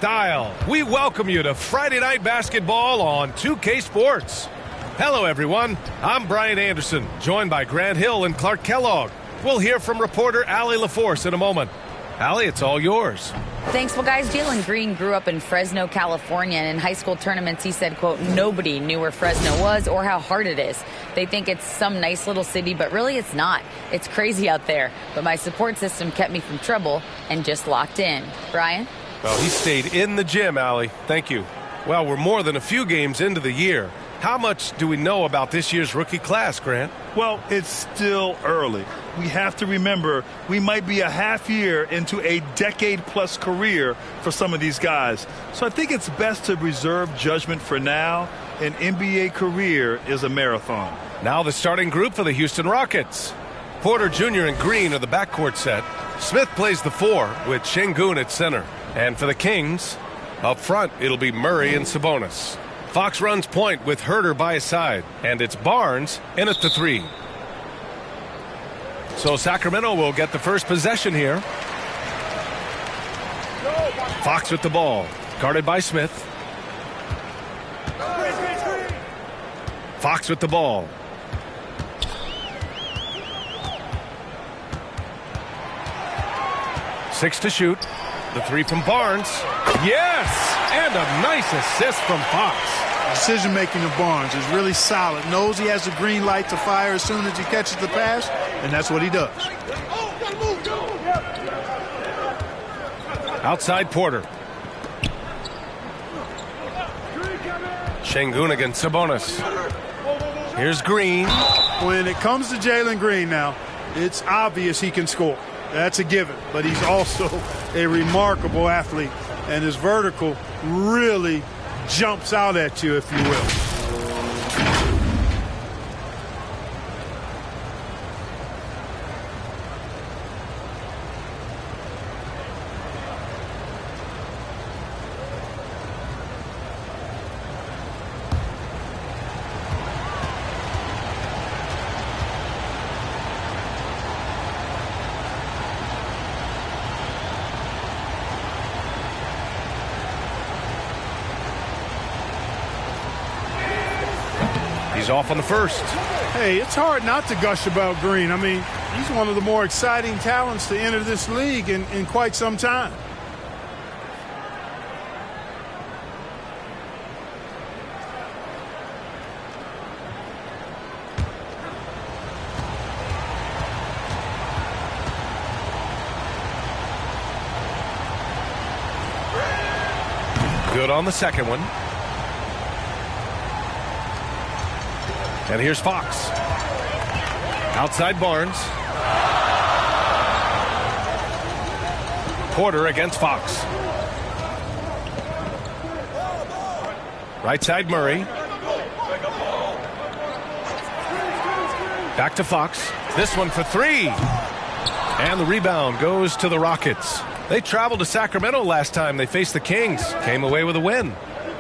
Style. We welcome you to Friday Night Basketball on 2K Sports. Hello, everyone. I'm Brian Anderson, joined by Grant Hill and Clark Kellogg. We'll hear from reporter Allie LaForce in a moment. Allie, it's all yours. Thanks. Well, guys, Jalen Green grew up in Fresno, California, and in high school tournaments, he said, quote, nobody knew where Fresno was or how hard it is. They think it's some nice little city, but really it's not. It's crazy out there. But my support system kept me from trouble and just locked in. Brian? Well, he stayed in the gym, Allie. Thank you. Well, we're more than a few games into the year. How much do we know about this year's rookie class, Grant? Well, it's still early. We have to remember we might be a half year into a decade-plus career for some of these guys. So I think it's best to reserve judgment for now. An NBA career is a marathon. Now the starting group for the Houston Rockets. Porter Jr. and Green are the backcourt set. Smith plays the 4 with Şengün at center. And for the Kings, up front, it'll be Murray and Sabonis. Fox runs point with Herter by his side. And it's Barnes in at the 3. So Sacramento will get the first possession here. Fox with the ball, guarded by Smith. Fox with the ball. Six to shoot. The 3 from Barnes. Yes! And a nice assist from Fox. Decision-making of Barnes is really solid. Knows he has the green light to fire as soon as he catches the pass, and that's what he does. Outside Porter. Şengün against Sabonis. Here's Green. When it comes to Jalen Green now, it's obvious he can score. That's a given, but he's also a remarkable athlete, and his vertical really jumps out at you, if you will. He's off on the first. Hey, it's hard not to gush about Green. I mean, he's one of the more exciting talents to enter this league in quite some time. Good on the second one. And here's Fox. Outside Barnes. Porter against Fox. Right side Murray. Back to Fox. This one for 3. And the rebound goes to the Rockets. They traveled to Sacramento last time they faced the Kings. Came away with a win.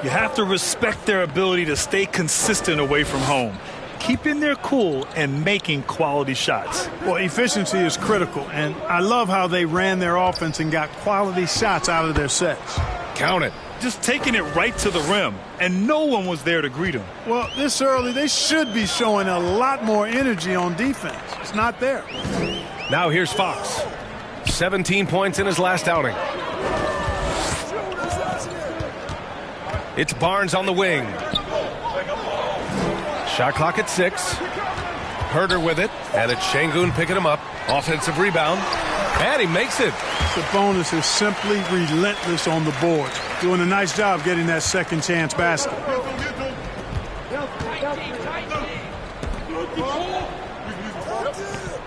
You have to respect their ability to stay consistent away from home, keeping their cool and making quality shots. Well, efficiency is critical, and I love how they ran their offense and got quality shots out of their sets. Count it. Just taking it right to the rim, and no one was there to greet them. Well, this early, they should be showing a lot more energy on defense. It's not there. Now here's Fox. 17 points in his last outing. It's Barnes on the wing. Shot clock at 6. Herter with it, and it's Şengün picking him up. Offensive rebound, and he makes it. Sabonis is simply relentless on the board, doing a nice job getting that second chance basket.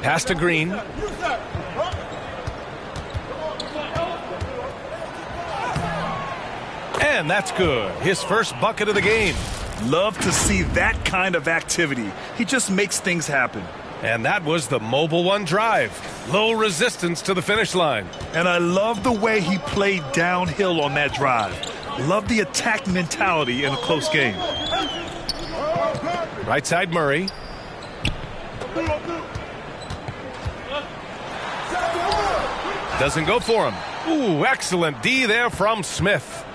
Pass to Green. And that's good. His first bucket of the game. Love to see that kind of activity. He just makes things happen. And that was the Mobile One drive. Low resistance to the finish line. And I love the way he played downhill on that drive. Love the attack mentality in a close game. Right side Murray. Doesn't go for him. Ooh, excellent D there from Smith.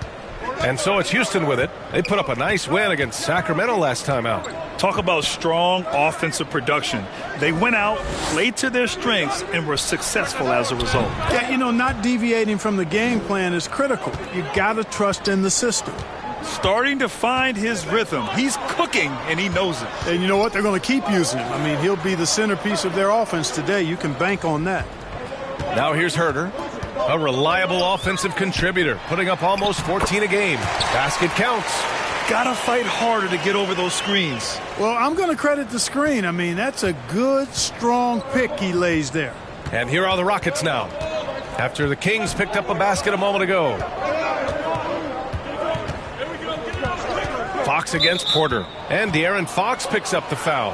And so it's Houston with it. They put up a nice win against Sacramento last time out. Talk about strong offensive production. They went out, played to their strengths, and were successful as a result. Yeah, not deviating from the game plan is critical. You got to trust in the system. Starting to find his rhythm. He's cooking, and he knows it. And you know what? They're going to keep using him. I mean, he'll be the centerpiece of their offense today. You can bank on that. Now here's Herter, a reliable offensive contributor, putting up almost 14 a game. Basket counts. Gotta fight harder to get over those screens. Well, I'm going to credit the screen. I mean, that's a good, strong pick he lays there. And here are the Rockets now, after the Kings picked up a basket a moment ago. Fox against Porter. And De'Aaron Fox picks up the foul.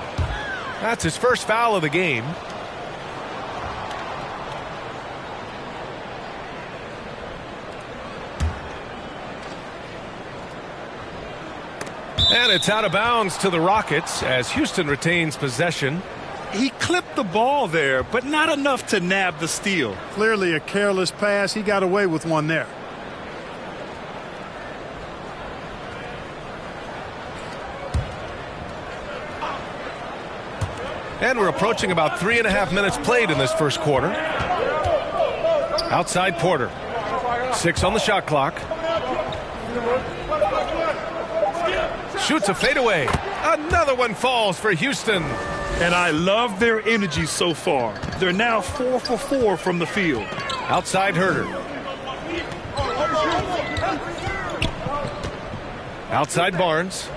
That's his first foul of the game. And it's out of bounds to the Rockets as Houston retains possession. He clipped the ball there, but not enough to nab the steal. Clearly a careless pass. He got away with one there. And we're approaching about 3.5 minutes played in this first quarter. Outside Porter. 6 on the shot clock. Shoots a fadeaway. Another one falls for Houston. And I love their energy so far. They're now 4 for 4 from the field. Outside Herter. Outside Barnes.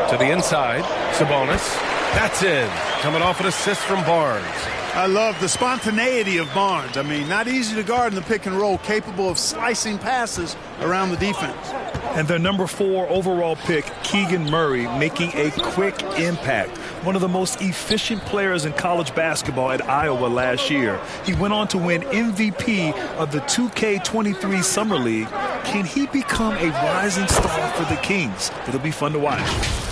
To the inside, Sabonis. That's in. Coming off an assist from Barnes. I love the spontaneity of Barnes. I mean, not easy to guard in the pick and roll, capable of slicing passes around the defense. And their number 4 overall pick, Keegan Murray, making a quick impact. One of the most efficient players in college basketball at Iowa last year. He went on to win MVP of the 2K23 Summer League. Can he become a rising star for the Kings? It'll be fun to watch.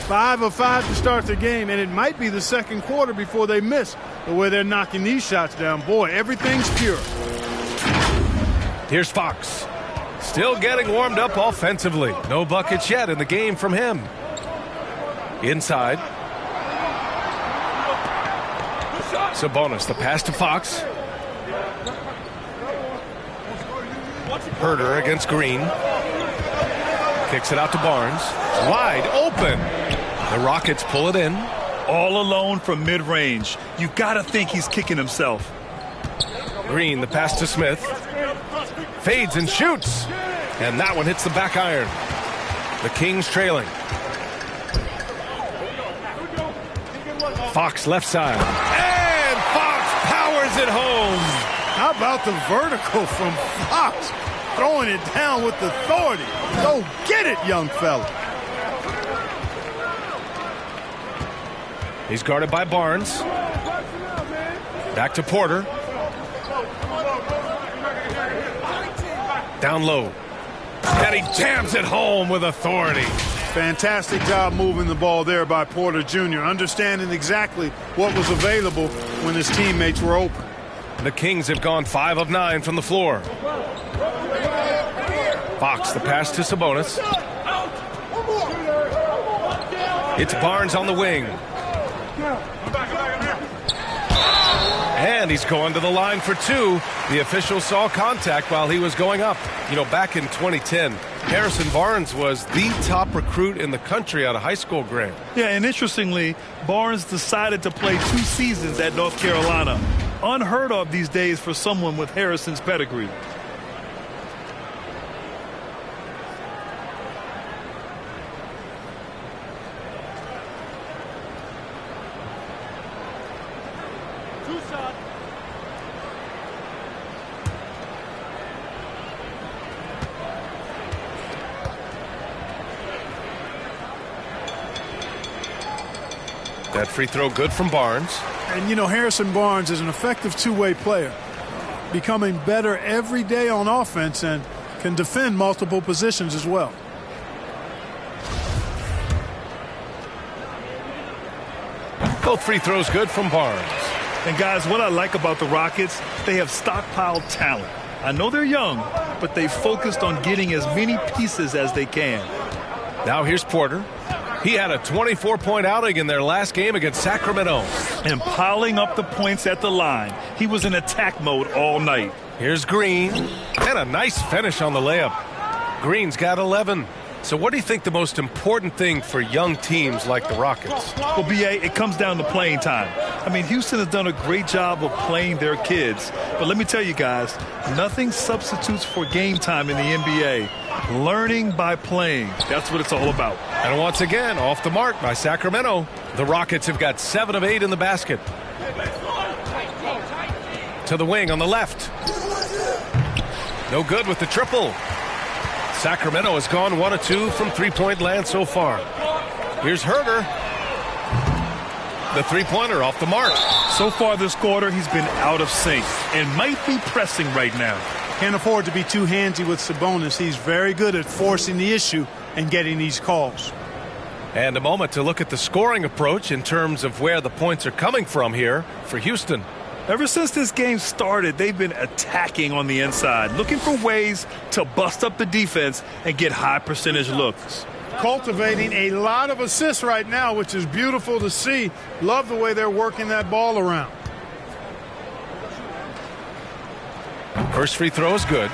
5 of 5 to start the game, and it might be the second quarter before they miss the way they're knocking these shots down. Boy, everything's pure. Here's Fox. Still getting warmed up offensively. No buckets yet in the game from him. Inside. Sabonis, the pass to Fox. Herter against Green. Kicks it out to Barnes. Wide open. The Rockets pull it in. All alone from mid-range. You gotta think he's kicking himself. Green, the pass to Smith. Fades and shoots. And that one hits the back iron. The Kings trailing. Fox left side. And Fox powers it home. How about the vertical from Fox? Throwing it down with authority. Go get it, young fella. He's guarded by Barnes. Back to Porter. Down low. And he jams it home with authority. Fantastic job moving the ball there by Porter Jr., understanding exactly what was available when his teammates were open. The Kings have gone 5 of 9 from the floor. Fox, the pass to Sabonis. It's Barnes on the wing. And he's going to the line for 2. The official saw contact while he was going up. You know, back in 2010, Harrison Barnes was the top recruit in the country out of high school grade. Yeah, and interestingly, Barnes decided to play 2 seasons at North Carolina. Unheard of these days for someone with Harrison's pedigree. That free throw good from Barnes. And, you know, Harrison Barnes is an effective two-way player, becoming better every day on offense and can defend multiple positions as well. Both free throws good from Barnes. And guys, what I like about the Rockets, they have stockpiled talent. I know they're young, but they focused on getting as many pieces as they can. Now here's Porter. He had a 24-point outing in their last game against Sacramento. And piling up the points at the line. He was in attack mode all night. Here's Green. And a nice finish on the layup. Green's got 11. So what do you think the most important thing for young teams like the Rockets? Well, B.A., it comes down to playing time. I mean, Houston has done a great job of playing their kids. But let me tell you guys, nothing substitutes for game time in the NBA. Learning by playing. That's what it's all about. And once again, off the mark by Sacramento. The Rockets have got 7 of 8 in the basket. To the wing on the left. No good with the triple. Sacramento has gone 1 of 2 from three-point land so far. Here's Herter. The three-pointer off the mark. So far this quarter, he's been out of sync and might be pressing right now. Can't afford to be too handsy with Sabonis. He's very good at forcing the issue and getting these calls. And a moment to look at the scoring approach in terms of where the points are coming from here for Houston. Ever since this game started, they've been attacking on the inside, looking for ways to bust up the defense and get high percentage looks. Cultivating a lot of assists right now, which is beautiful to see. Love the way they're working that ball around. First free throw is good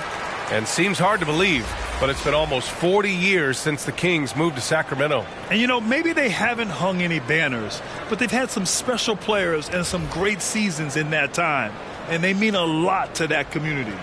and seems hard to believe, but it's been almost 40 years since the Kings moved to Sacramento. And, you know, maybe they haven't hung any banners, but they've had some special players and some great seasons in that time, and they mean a lot to that community.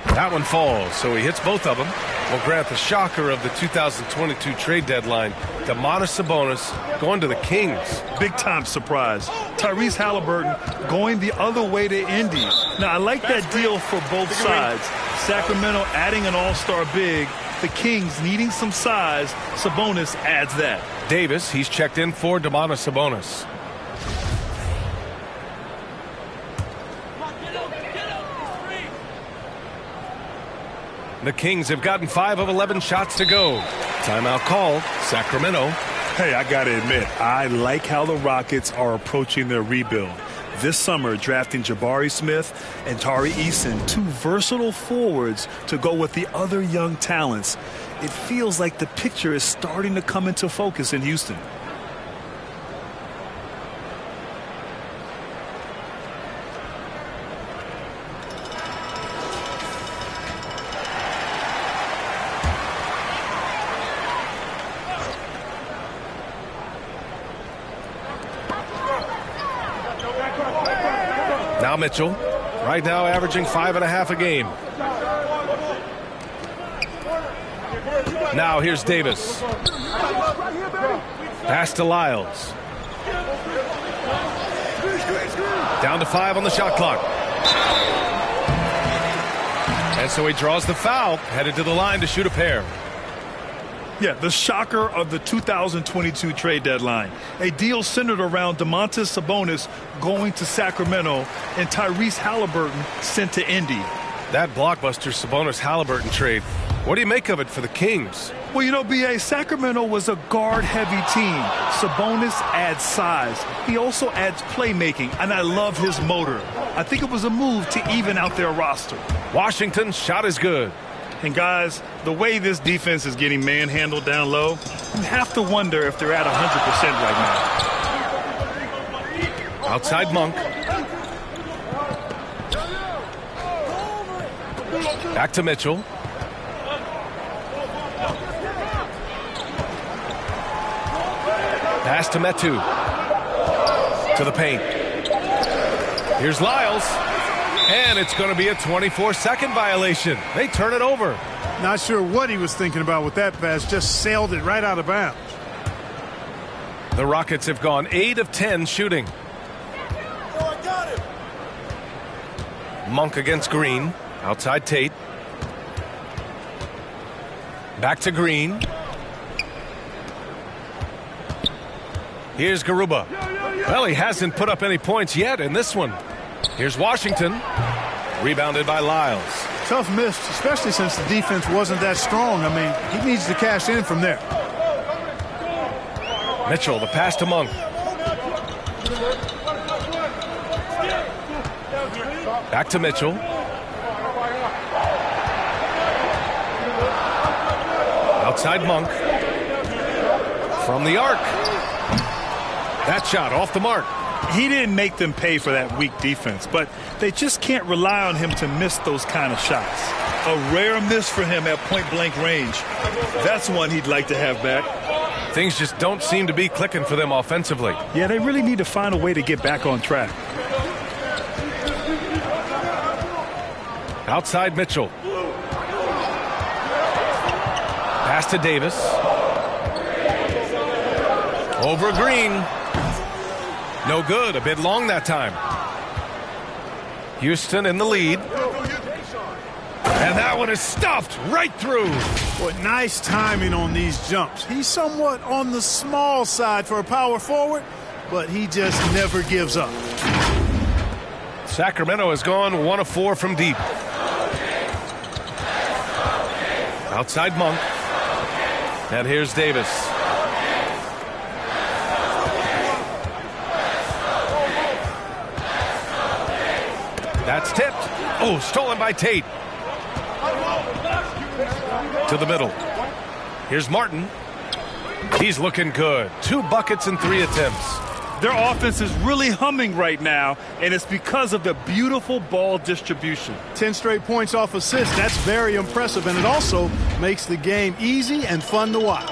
That one falls, so he hits both of them. Will grant the shocker of the 2022 trade deadline. Domantas Sabonis going to the Kings. Big-time surprise. Tyrese Halliburton going the other way to Indy. Now, I like that deal for both sides. Sacramento adding an all-star big. The Kings needing some size. Sabonis adds that. Davis, he's checked in for Domantas Sabonis. The Kings have gotten 5 of 11 shots to go. Timeout called. Sacramento. Hey, I got to admit, I like how the Rockets are approaching their rebuild. This summer, drafting Jabari Smith and Tari Eason, 2 versatile forwards to go with the other young talents. It feels like the picture is starting to come into focus in Houston. Now Mitchell, right now averaging 5.5 a game. Now here's Davis. Pass to Lyles. Down to 5 on the shot clock. And so he draws the foul, headed to the line to shoot a pair. Yeah, the shocker of the 2022 trade deadline. A deal centered around Domantas Sabonis going to Sacramento and Tyrese Halliburton sent to Indy. That blockbuster Sabonis-Halliburton trade. What do you make of it for the Kings? Well, you know, B.A., Sacramento was a guard-heavy team. Sabonis adds size. He also adds playmaking, and I love his motor. I think it was a move to even out their roster. Washington's shot is good. And, guys, the way this defense is getting manhandled down low, you have to wonder if they're at 100% right now. Outside Monk. Back to Mitchell. Pass to Metu. To the paint. Here's Lyles. And it's going to be a 24-second violation. They turn it over. Not sure what he was thinking about with that pass. Just sailed it right out of bounds. The Rockets have gone 8 of 10 shooting. Monk against Green. Outside Tate. Back to Green. Here's Garuba. Well, he hasn't put up any points yet in this one. Here's Washington. Rebounded by Lyles. Tough miss, especially since the defense wasn't that strong. I mean, he needs to cash in from there. Mitchell, the pass to Monk. Back to Mitchell. Outside Monk. From the arc. That shot off the mark. He didn't make them pay for that weak defense, but they just can't rely on him to miss those kind of shots. A rare miss for him at point-blank range. That's one he'd like to have back. Things just don't seem to be clicking for them offensively. Yeah, they really need to find a way to get back on track. Outside Mitchell. Pass to Davis. Over Green. No good. A bit long that time. Houston in the lead. And that one is stuffed right through. Boy, nice timing on these jumps. He's somewhat on the small side for a power forward, but he just never gives up. Sacramento has gone 1 of 4 from deep. Outside Monk. And here's Davis. That's tipped. Oh, stolen by Tate. To the middle. Here's Martin. He's looking good. 2 buckets and 3 attempts. Their offense is really humming right now, and it's because of the beautiful ball distribution. 10 straight points off assists. That's very impressive, and it also makes the game easy and fun to watch.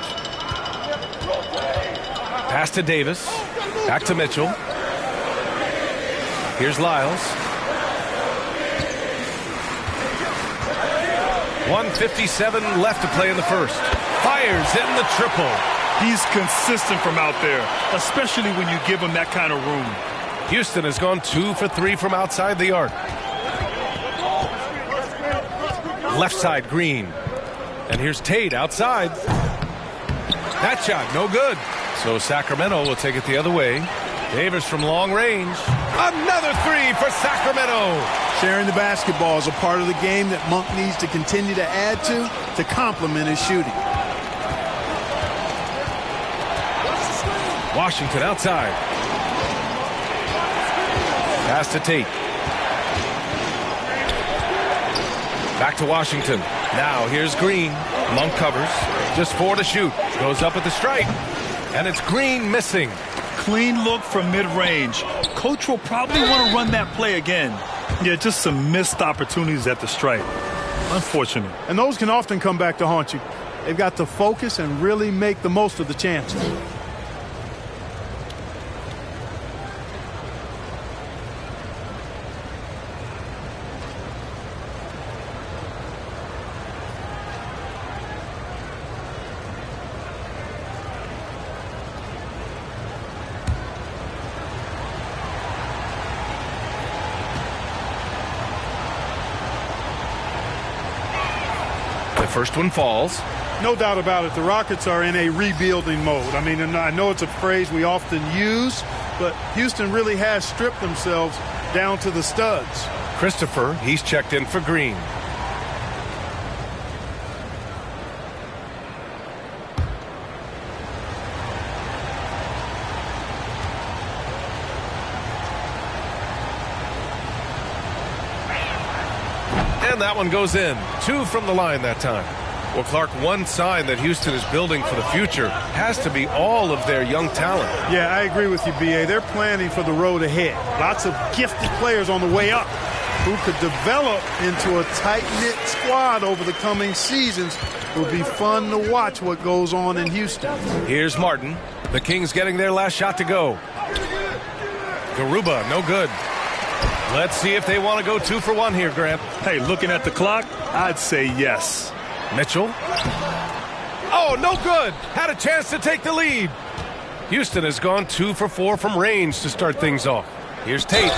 Pass to Davis. Back to Mitchell. Here's Lyles. 1:57 left to play in the first. Fires hitting the triple. He's consistent from out there, especially when you give him that kind of room. Houston has gone 2 for 3 from outside the arc. Left side, Green. And here's Tate outside. That shot, no good. So Sacramento will take it the other way. Davis from long range. Another 3 for Sacramento. Sharing the basketball is a part of the game that Monk needs to continue to add to complement his shooting. Washington outside. Pass to Tate. Back to Washington. Now here's Green. Monk covers. Just 4 to shoot. Goes up at the stripe. And it's Green missing. Clean look from mid-range. Coach will probably want to run that play again. Yeah, just some missed opportunities at the stripe. Unfortunate. And those can often come back to haunt you. They've got to focus and really make the most of the chances. First one falls. No doubt about it. The Rockets are in a rebuilding mode. I mean, and I know it's a phrase we often use, but Houston really has stripped themselves down to the studs. Christopher, he's checked in for Green. And that one goes in. 2 from the line that time. Well, Clark, one sign that Houston is building for the future has to be all of their young talent. Yeah, I agree with you, B.A. They're planning for the road ahead. Lots of gifted players on the way up who could develop into a tight-knit squad over the coming seasons. It will be fun to watch what goes on in Houston. Here's Martin. The Kings getting their last shot to go. Garuba, no good. Let's see if they want to go 2 for 1 here, Grant. Hey, looking at the clock, I'd say yes. Mitchell. Oh, no good. Had a chance to take the lead. Houston has gone 2 for 4 from range to start things off. Here's Tate.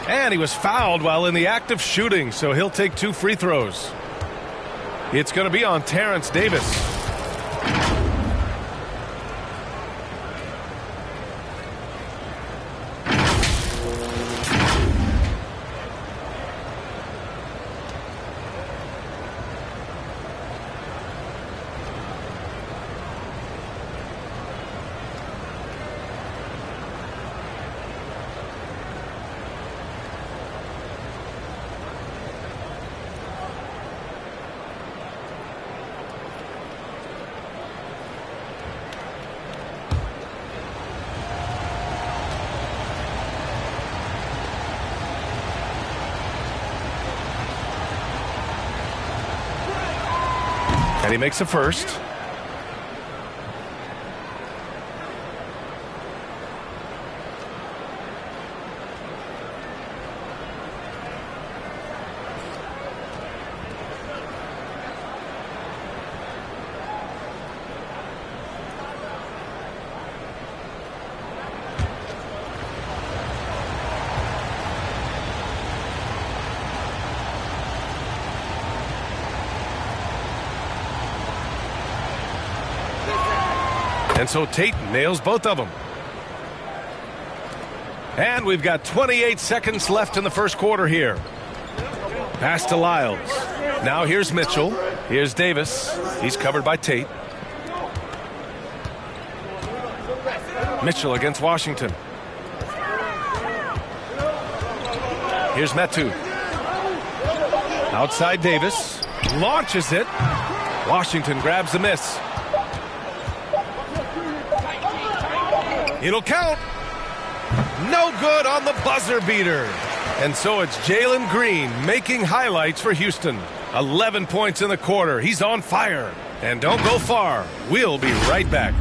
And he was fouled while in the act of shooting, so he'll take 2 free throws. It's going to be on Terrence Davis. And he makes a first. And so Tate nails both of them. And we've got 28 seconds left in the first quarter here. Pass to Lyles. Now here's Mitchell. Here's Davis. He's covered by Tate. Mitchell against Washington. Here's Metu. Outside Davis. Launches it. Washington grabs the miss. It'll count. No good on the buzzer beater. And so it's Jalen Green making highlights for Houston. 11 points in the quarter. He's on fire. And don't go far. We'll be right back.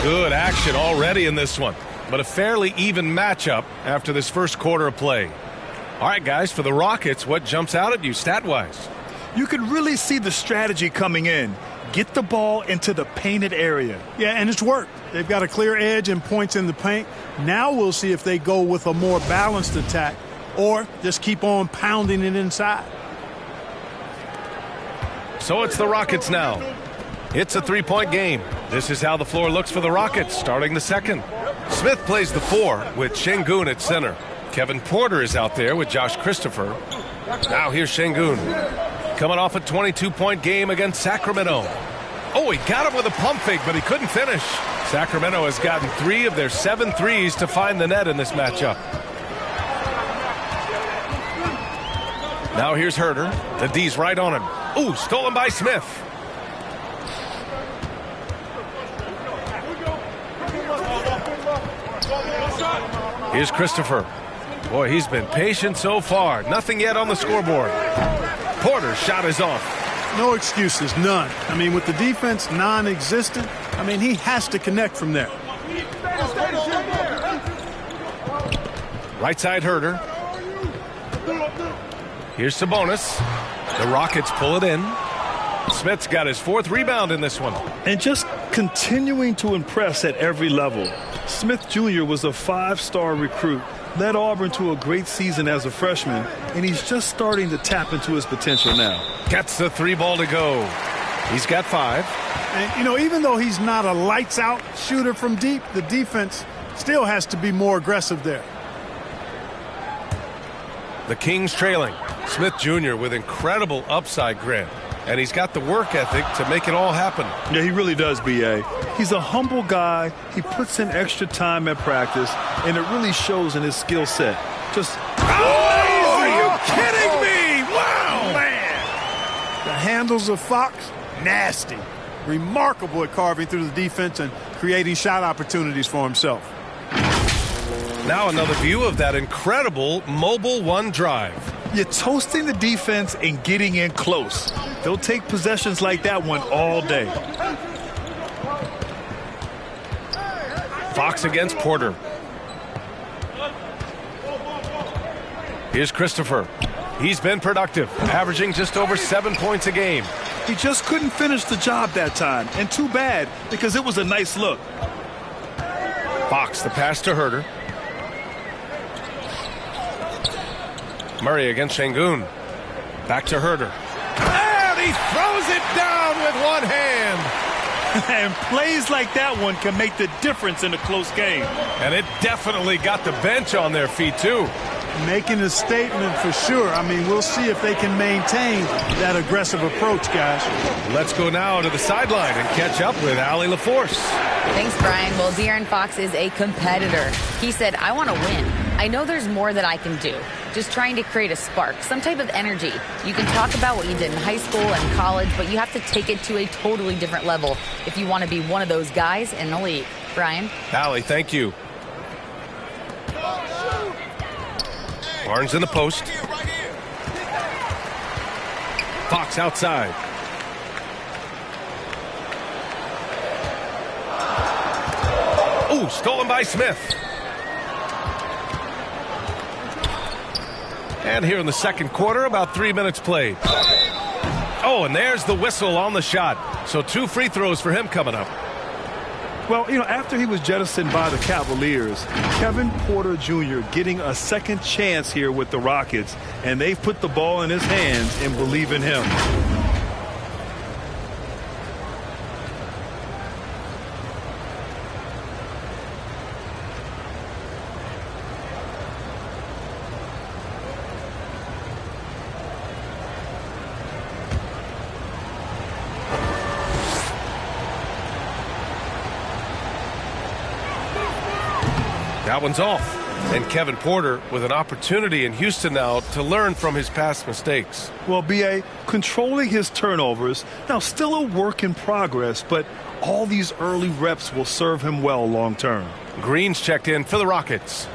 Good action already in this one, but a fairly even matchup after this first quarter of play. All right, guys, for the Rockets, what jumps out at you stat-wise? You could really see the strategy coming in. Get the ball into the painted area. Yeah, and it's worked. They've got a clear edge and points in the paint. Now we'll see if they go with a more balanced attack or just keep on pounding it inside. So it's the Rockets now. It's a three-point game. This is how the floor looks for the Rockets starting the second. Smith plays the 4 with Şengün at center. Kevin Porter is out there with Josh Christopher. Now here's Şengün. Coming off a 22-point game against Sacramento. Oh, he got him with a pump fake, but he couldn't finish. Sacramento has gotten 3 of their 7 threes to find the net in this matchup. Now here's Herter. The D's right on him. Ooh, stolen by Smith. Here's Christopher. Boy, he's been patient so far. Nothing yet on the scoreboard. Porter's shot is off. No excuses, none. I mean, with the defense non-existent, I mean, he has to connect from there. Right side Herter. Here's Sabonis. The Rockets pull it in. Smith's got his 4th rebound in this one. And just continuing to impress at every level. Smith Jr. was a 5-star recruit, led Auburn to a great season as a freshman, and he's just starting to tap into his potential now. Gets the 3 ball to go. He's got 5. And, you know, even though he's not a lights-out shooter from deep, the defense still has to be more aggressive there. The Kings trailing. Smith Jr. with incredible upside grit. And he's got the work ethic to make it all happen. Yeah, he really does, B.A. He's a humble guy. He puts in extra time at practice, and it really shows in his skill set. Just are you kidding me? Wow! Man! The handles of Fox, nasty. Remarkable at carving through the defense and creating shot opportunities for himself. Now another view of that incredible mobile 1 drive. You're toasting the defense and getting in close. They'll take possessions like that one all day. Fox against Porter. Here's Christopher. He's been productive, averaging just over 7 points a game. He just couldn't finish the job that time, and too bad because it was a nice look. Fox, the pass to Herter. Murray against Şengün. Back to Herter. And he throws it down with one hand. And plays like that one can make the difference in a close game. And it definitely got the bench on their feet, too. Making a statement for sure. I mean, we'll see if they can maintain that aggressive approach, guys. Let's go now to the sideline and catch up with Allie LaForce. Thanks, Brian. Well, De'Aaron Fox is a competitor. He said, I want to win. I know there's more that I can do. Just trying to create a spark, some type of energy. You can talk about what you did in high school and college, but you have to take it to a totally different level if you want to be one of those guys in the league. Brian? Allie, thank you. Barnes in the post. Fox outside. Oh, stolen by Smith. And here in the second quarter, about 3 minutes played. Oh, and there's the whistle on the shot. So 2 free throws for him coming up. Well, after he was jettisoned by the Cavaliers, Kevin Porter Jr. getting a second chance here with the Rockets, and they've put the ball in his hands and believe in him. That one's off. And Kevin Porter with an opportunity in Houston now to learn from his past mistakes. Well, B.A., controlling his turnovers, now still a work in progress, but all these early reps will serve him well long term. Green's checked in for the Rockets.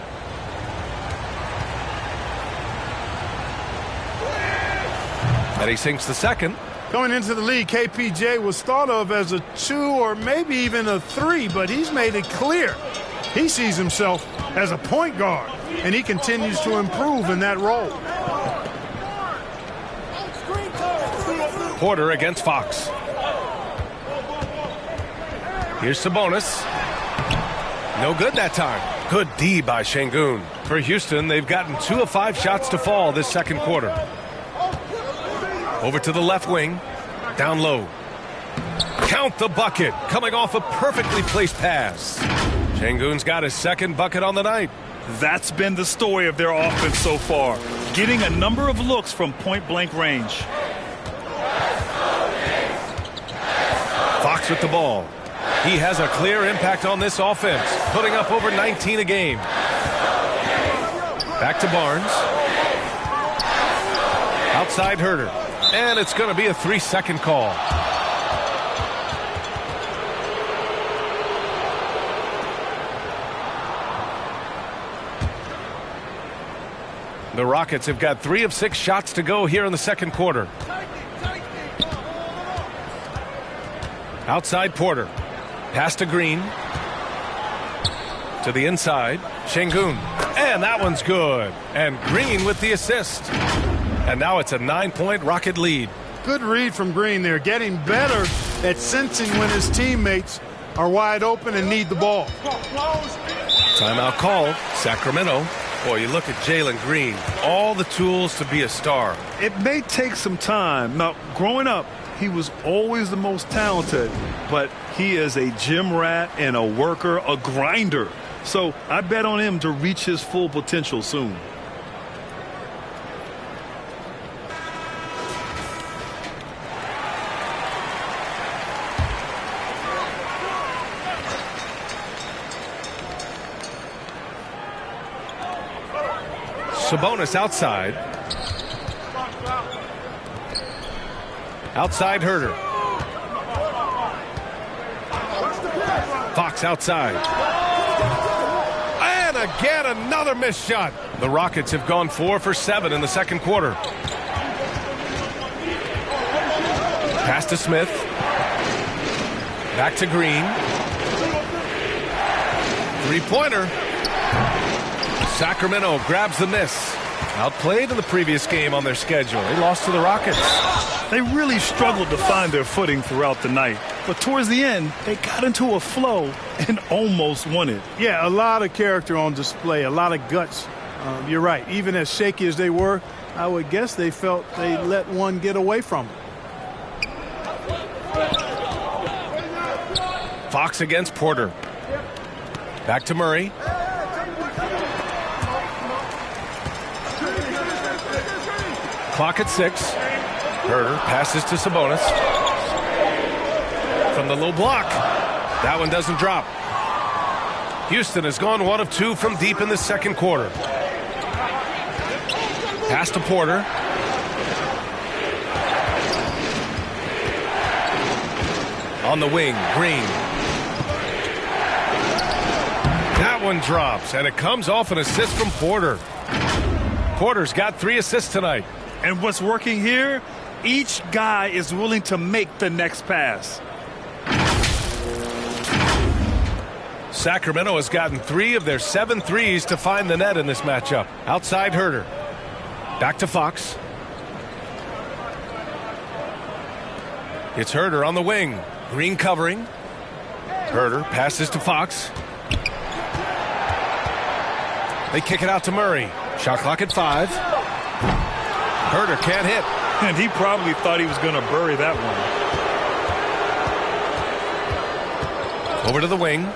And he sinks the second. Going into the league, KPJ was thought of as a 2 or maybe even a 3, but he's made it clear he sees himself as a point guard, and he continues to improve in that role. Porter against Fox. Here's Sabonis. No good that time. Good D by Şengün. For Houston, they've gotten 2 of 5 shots to fall this second quarter. Over to the left wing. Down low. Count the bucket. Coming off a perfectly placed pass. Şengün's got his second bucket on the night. That's been the story of their offense so far, getting a number of looks from point-blank range. Fox with the ball. He has a clear impact on this offense, putting up over 19 a game. Back to Barnes. Outside Herter. And it's going to be a 3-second call. The Rockets have got 3 of 6 shots to go here in the second quarter. Outside Porter. Pass to Green. To the inside. Şengün. And that one's good. And Green with the assist. And now it's a 9-point Rocket lead. Good read from Green there. Getting better at sensing when his teammates are wide open and need the ball. Timeout called. Sacramento. Boy, you look at Jalen Green, all the tools to be a star. It may take some time. Now, growing up, he was always the most talented, but he is a gym rat and a worker, a grinder. So I bet on him to reach his full potential soon. Sabonis outside. Outside Herter. Fox outside. And again another missed shot. The Rockets have gone 4 for 7 in the second quarter. Pass to Smith. Back to Green. 3-pointer. Sacramento grabs the miss. Outplayed in the previous game on their schedule. They lost to the Rockets. They really struggled to find their footing throughout the night. But towards the end, they got into a flow and almost won it. Yeah, a lot of character on display, a lot of guts. You're right. Even as shaky as they were, I would guess they felt they let one get away from them. Fox against Porter. Back to Murray. clock at 6. Herder passes to Sabonis. From the low block. That one doesn't drop. Houston has gone 1 of 2 from deep in the second quarter. Pass to Porter. On the wing, Green. That one drops, and it comes off an assist from Porter. Porter's got 3 assists tonight. And what's working here, each guy is willing to make the next pass. Sacramento has gotten 3 of their 7 threes to find the net in this matchup. Outside Herder. Back to Fox. It's Herder on the wing. Green covering. Herder passes to Fox. They kick it out to Murray. Shot clock at 5. Herder can't hit. And he probably thought he was going to bury that one. Over to the wing.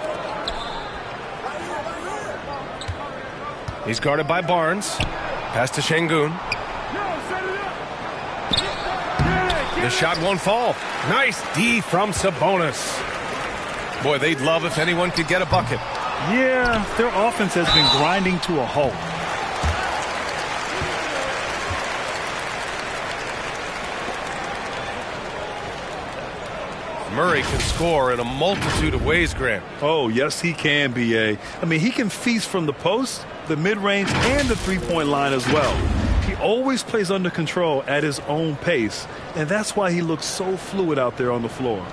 He's guarded by Barnes. Pass to Şengün. The shot won't fall. Nice D from Sabonis. Boy, they'd love if anyone could get a bucket. Yeah, their offense has been grinding to a halt. Murray can score in a multitude of ways, Grant. Oh, yes, he can, B.A. I mean, he can feast from the post, the mid-range, and the three-point line as well. He always plays under control at his own pace, and that's why he looks so fluid out there on the floor.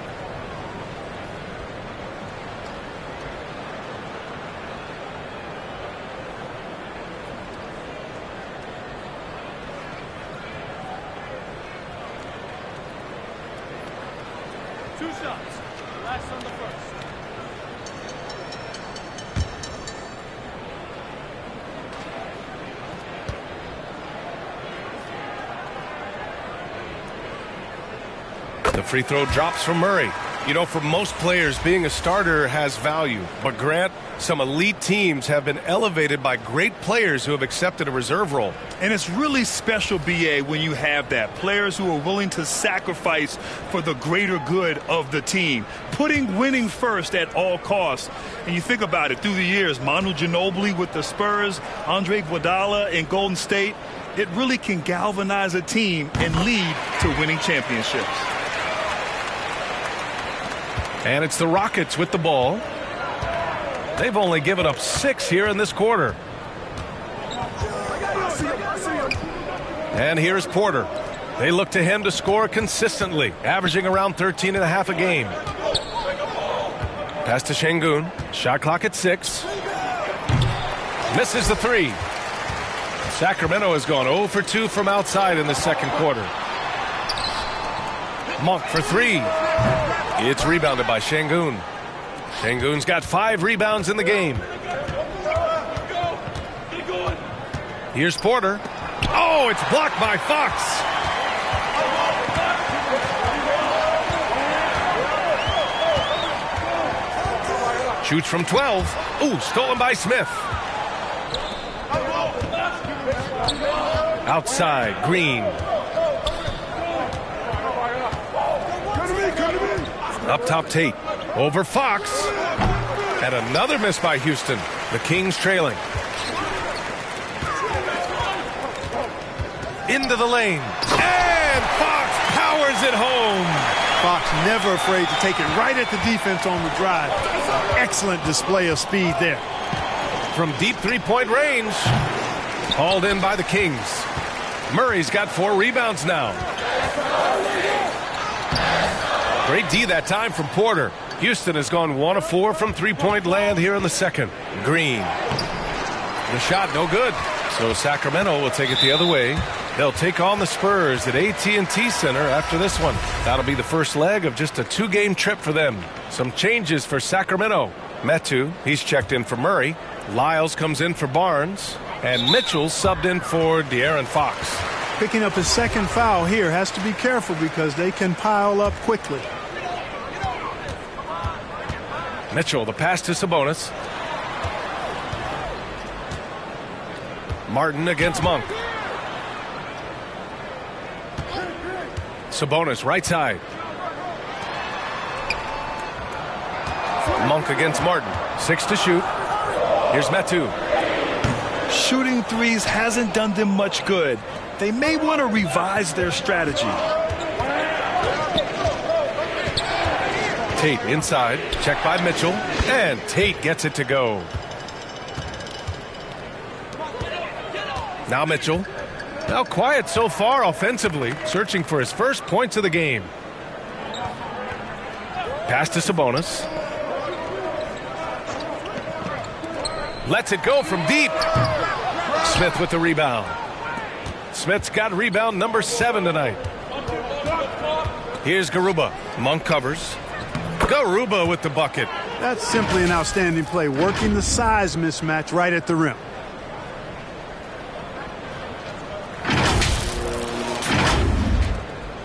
Two shots. Last on the first. The free throw drops from Murray. You know, for most players, being a starter has value. But, Grant, some elite teams have been elevated by great players who have accepted a reserve role. And it's really special, B.A., when you have that. Players who are willing to sacrifice for the greater good of the team. Putting winning first at all costs. And you think about it, through the years, Manu Ginobili with the Spurs, Andre Iguodala in Golden State, it really can galvanize a team and lead to winning championships. And it's the Rockets with the ball. They've only given up 6 here in this quarter. And here's Porter. They look to him to score consistently, averaging around 13 and a half a game. Pass to Şengün. Shot clock at 6. Misses the 3. Sacramento has gone 0 for 2 from outside in the second quarter. Monk for 3. It's rebounded by Şengün. Şengün's got 5 rebounds in the game. Here's Porter. Oh, it's blocked by Fox. Shoots from 12. Ooh, stolen by Smith. Outside, Green. Up top, Tate. Over Fox. And another miss by Houston. The Kings trailing. Into the lane. And Fox powers it home. Fox never afraid to take it right at the defense on the drive. Excellent display of speed there. From deep three-point range. Hauled in by the Kings. Murray's got 4 rebounds now. Great D that time from Porter. Houston has gone 1 of 4 from three-point land here in the second. Green. The shot no good. So Sacramento will take it the other way. They'll take on the Spurs at AT&T Center after this one. That'll be the first leg of just a 2-game trip for them. Some changes for Sacramento. Metu, he's checked in for Murray. Lyles comes in for Barnes. And Mitchell subbed in for De'Aaron Fox. Picking up his second foul here. Has to be careful because they can pile up quickly. Mitchell, the pass to Sabonis. Martin against Monk. Sabonis, right side. Monk against Martin. 6 to shoot. Here's Metu. Shooting threes hasn't done them much good. They may want to revise their strategy. Tate inside. Check by Mitchell. And Tate gets it to go. Now Mitchell. Now quiet so far offensively. Searching for his first points of the game. Pass to Sabonis. Lets it go from deep. Smith with the rebound. Smith's got rebound number 7 tonight. Here's Garuba. Monk covers. Garuba with the bucket. That's simply an outstanding play, working the size mismatch right at the rim.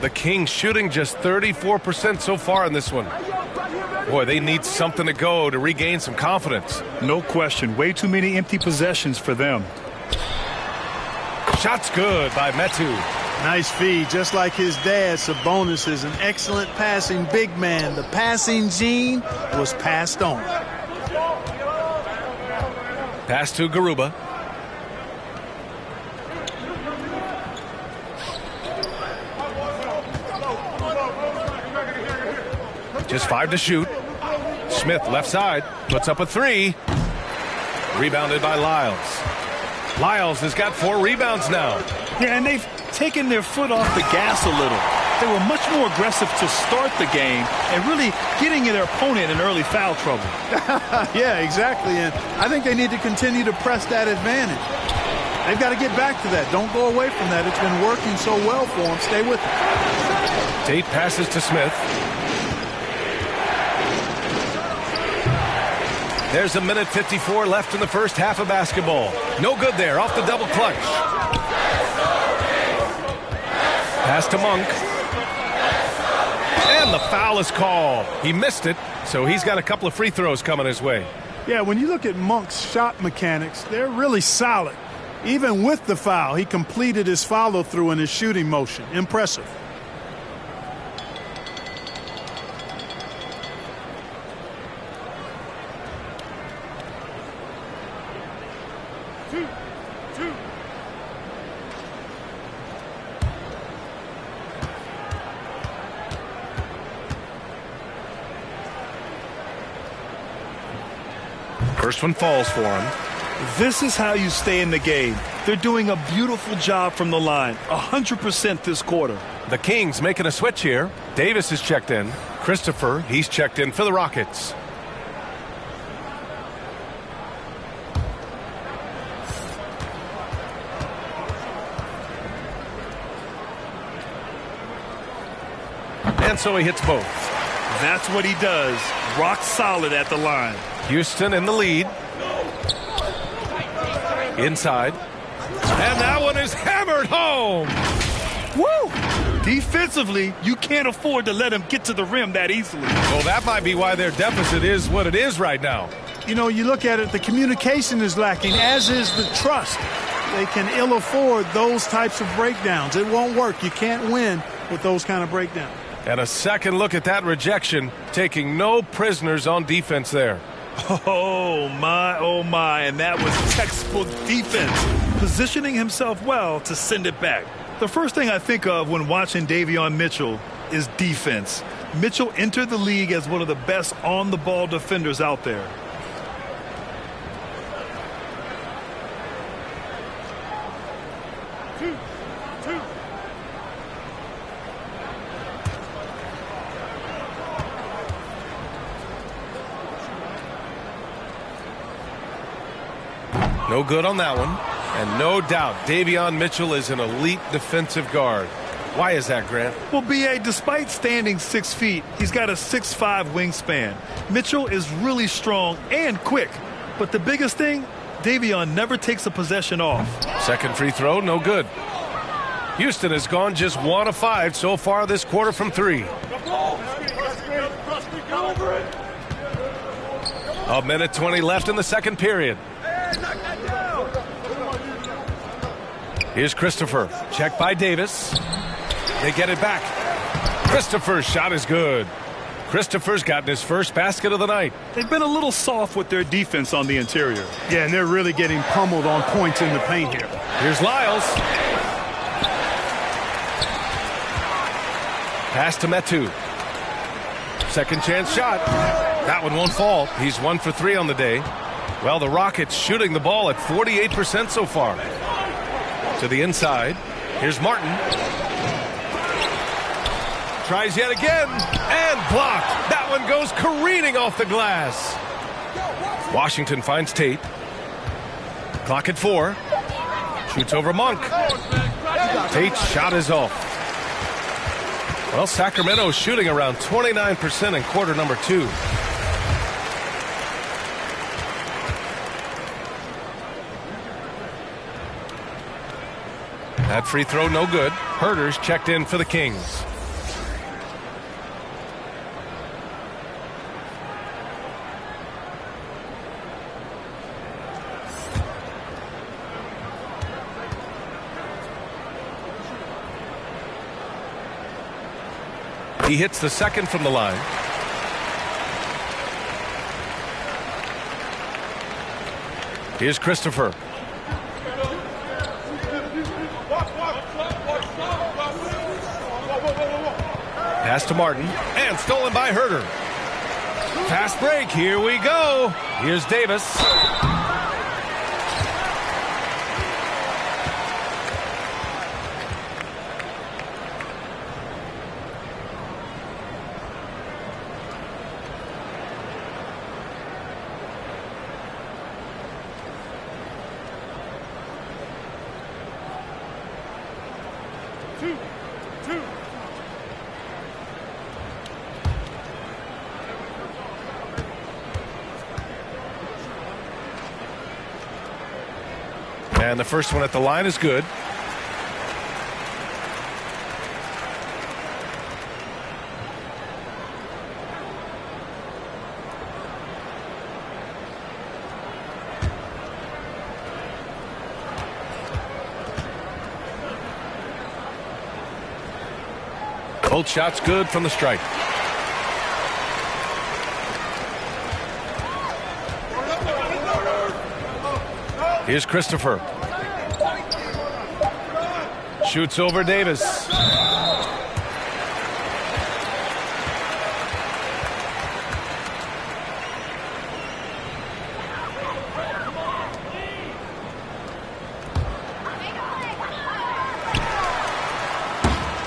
The Kings shooting just 34% so far in this one. Boy, they need something to go to regain some confidence. No question. Way too many empty possessions for them. Shot's good by Metu. Nice feed. Just like his dad, Sabonis is an excellent passing big man. The passing gene was passed on. Pass to Garuba. Just 5 to shoot. Smith left side puts up a 3. Rebounded by Lyles. Lyles has got 4 rebounds now. Yeah, and they've taken their foot off the gas a little. They were much more aggressive to start the game and really getting their opponent in early foul trouble. Yeah, exactly. And I think they need to continue to press that advantage. They've got to get back to that. Don't go away from that. It's been working so well for them. Stay with it. Tate passes to Smith. There's a minute 54 left in the first half of basketball. No good there, off the double clutch. Pass to Monk. And the foul is called. He missed it, so he's got a couple of free throws coming his way. Yeah, when you look at Monk's shot mechanics, they're really solid. Even with the foul, he completed his follow-through in his shooting motion. Impressive. First one falls for him. This is how you stay in the game. They're doing a beautiful job from the line. 100% this quarter. The Kings making a switch here. Davis is checked in. Christopher, he's checked in for the Rockets. And so he hits both. That's what he does. Rock solid at the line. Houston in the lead. Inside. And that one is hammered home. Woo! Defensively, you can't afford to let him get to the rim that easily. Well, that might be why their deficit is what it is right now. You know, you look at it, the communication is lacking, as is the trust. They can ill afford those types of breakdowns. It won't work. You can't win with those kind of breakdowns. And a second look at that rejection, taking no prisoners on defense there. Oh, my, and that was textbook defense. Positioning himself well to send it back. The first thing I think of when watching Davion Mitchell is defense. Mitchell entered the league as one of the best on-the-ball defenders out there. No good on that one. And no doubt, Davion Mitchell is an elite defensive guard. Why is that, Grant? Well, B.A., despite standing 6 feet, he's got a 6'5" wingspan. Mitchell is really strong and quick. But the biggest thing, Davion never takes a possession off. Second free throw, no good. Houston has gone just 1 of 5 so far this quarter from 3. A minute 20 left in the second period. Here's Christopher. Checked by Davis. They get it back. Christopher's shot is good. Christopher's gotten his first basket of the night. They've been a little soft with their defense on the interior. Yeah, and they're really getting pummeled on points in the paint here. Here's Lyles. Pass to Metu. Second chance shot. That one won't fall. He's 1 for 3 on the day. Well, the Rockets shooting the ball at 48% so far. To the inside. Here's Martin. Tries yet again. And blocked. That one goes careening off the glass. Washington finds Tate. Clock at 4. Shoots over Monk. Tate's shot is off. Well, Sacramento shooting around 29% in quarter number 2. That free throw no good. Herter's checked in for the Kings. He hits the second from the line. Here's Christopher. Pass to Martin, and stolen by Herter. Fast break, here we go. Here's Davis. And the first one at the line is good. Both shots good from the stripe. Here's Christopher. Shoots over Davis.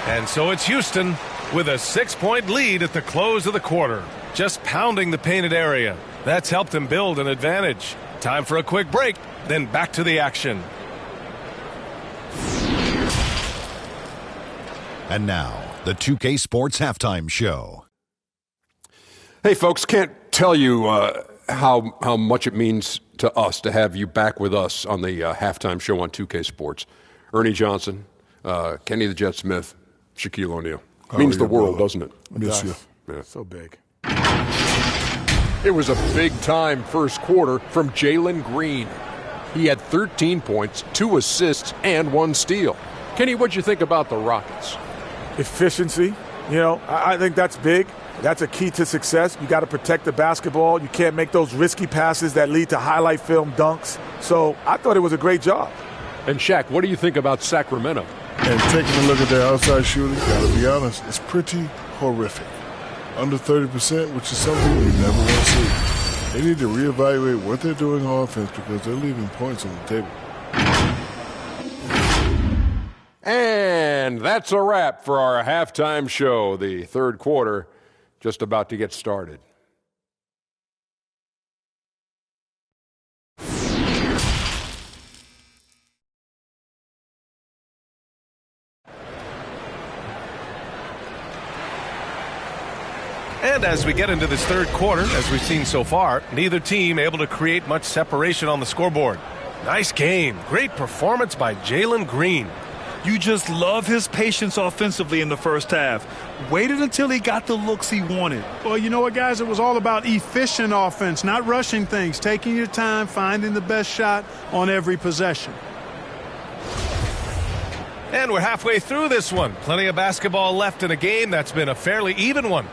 And so it's Houston with a 6-point lead at the close of the quarter. Just pounding the painted area. That's helped them build an advantage. Time for a quick break, then back to the action. And now, the 2K Sports Halftime Show. Hey, folks, can't tell you how much it means to us to have you back with us on the halftime show on 2K Sports. Ernie Johnson, Kenny the Jet Smith, Shaquille O'Neal. Means the world, doesn't it? Miss you. Yeah. So big. It was a big-time first quarter from Jalen Green. He had 13 points, 2 assists, and 1 steal. Kenny, what'd you think about the Rockets? Efficiency. You know, I think that's big. That's a key to success. You got to protect the basketball. You can't make those risky passes that lead to highlight film dunks. So I thought it was a great job. And Shaq, what do you think about Sacramento? And taking a look at their outside shooting, got to be honest, it's pretty horrific. Under 30%, which is something you never want to see. They need to reevaluate what they're doing on offense because they're leaving points on the table. And that's a wrap for our halftime show. The third quarter just about to get started. And as we get into this third quarter, as we've seen so far, neither team able to create much separation on the scoreboard. Nice game. Great performance by Jalen Green. You just love his patience offensively in the first half. Waited until he got the looks he wanted. Well, you know what, guys? It was all about efficient offense, not rushing things, taking your time, finding the best shot on every possession. And we're halfway through this one. Plenty of basketball left in a game that's been a fairly even one.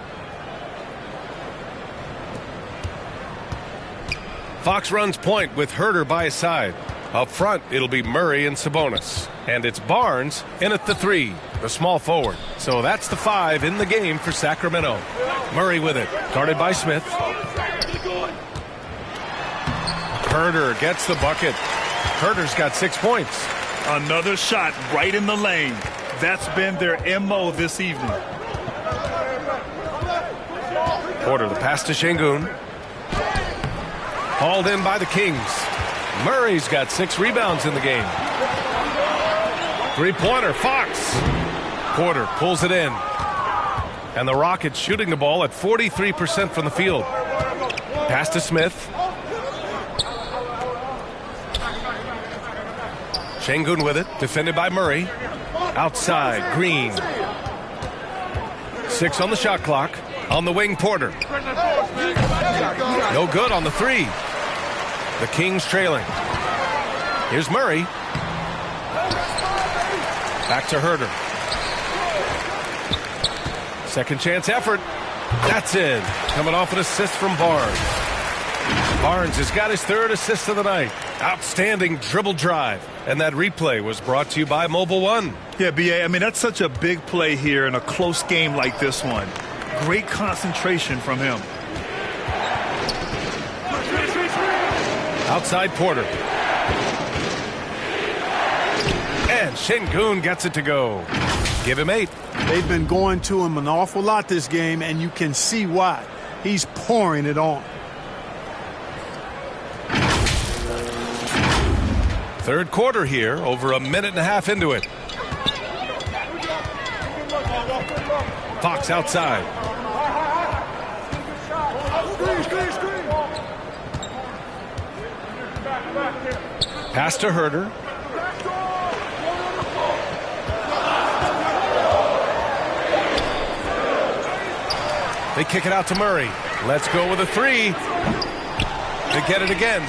Fox runs point with Herder by his side. Up front, it'll be Murray and Sabonis. And it's Barnes in at the 3, the small forward. So that's the 5 in the game for Sacramento. Murray with it, guarded by Smith. Herder gets the bucket. Herder's got 6 points. Another shot right in the lane. That's been their MO this evening. Porter, the pass to Şengün. Hauled in by the Kings. Murray's got 6 rebounds in the game. 3-pointer, Fox. Porter pulls it in. And the Rockets shooting the ball at 43% from the field. Pass to Smith. Şengün with it, defended by Murray. Outside, Green. 6 on the shot clock. On the wing, Porter. No good on the 3. The Kings trailing. Here's Murray. Back to Herder. Second chance effort. That's in. Coming off an assist from Barnes. Barnes has got his 3rd assist of the night. Outstanding dribble drive. And that replay was brought to you by Mobile One. Yeah, B.A., I mean, that's such a big play here in a close game like this one. Great concentration from him. Outside Porter. And Şengün gets it to go. Give him 8. They've been going to him an awful lot this game, and you can see why. He's pouring it on. Third quarter here, over a minute and a half into it. Fox outside. Pass to Herder. They kick it out to Murray. Let's go with a 3. They get it again.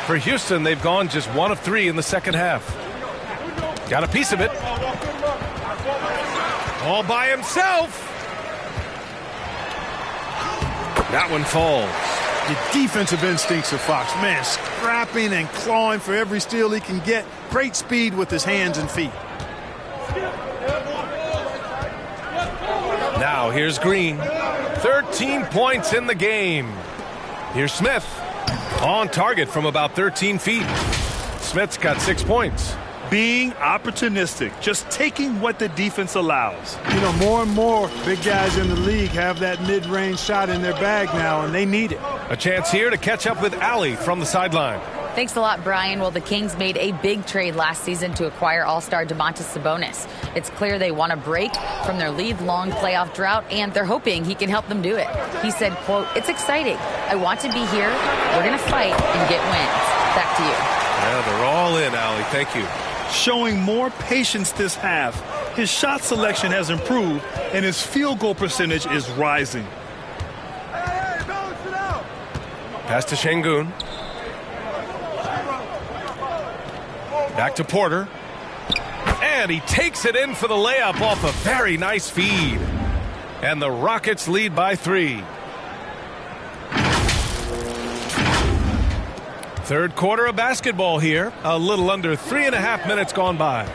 For Houston, they've gone just 1 of 3 in the second half. Got a piece of it. All by himself. That one falls. The defensive instincts of Fox, man, scrapping and clawing for every steal he can get. Great speed with his hands and feet. Now here's Green. 13 points in the game. Here's Smith. On target from about 13 feet. Smith's got 6 points. Being opportunistic, just taking what the defense allows. You know, more and more big guys in the league have that mid-range shot in their bag now, and they need it. A chance here to catch up with Allie from the sideline. Thanks a lot, Brian. Well, the Kings made a big trade last season to acquire all-star Domantas Sabonis. It's clear they want to break from their league-long playoff drought, and they're hoping he can help them do it. He said, quote, "It's exciting. I want to be here. We're going to fight and get wins." Back to you. Yeah, they're all in, Allie. Thank you. Showing more patience this half. His shot selection has improved, and his field goal percentage is rising. Pass to Şengün. Back to Porter. And he takes it in for the layup off a very nice feed. And the Rockets lead by 3. Third quarter of basketball here. A little under 3.5 minutes gone by.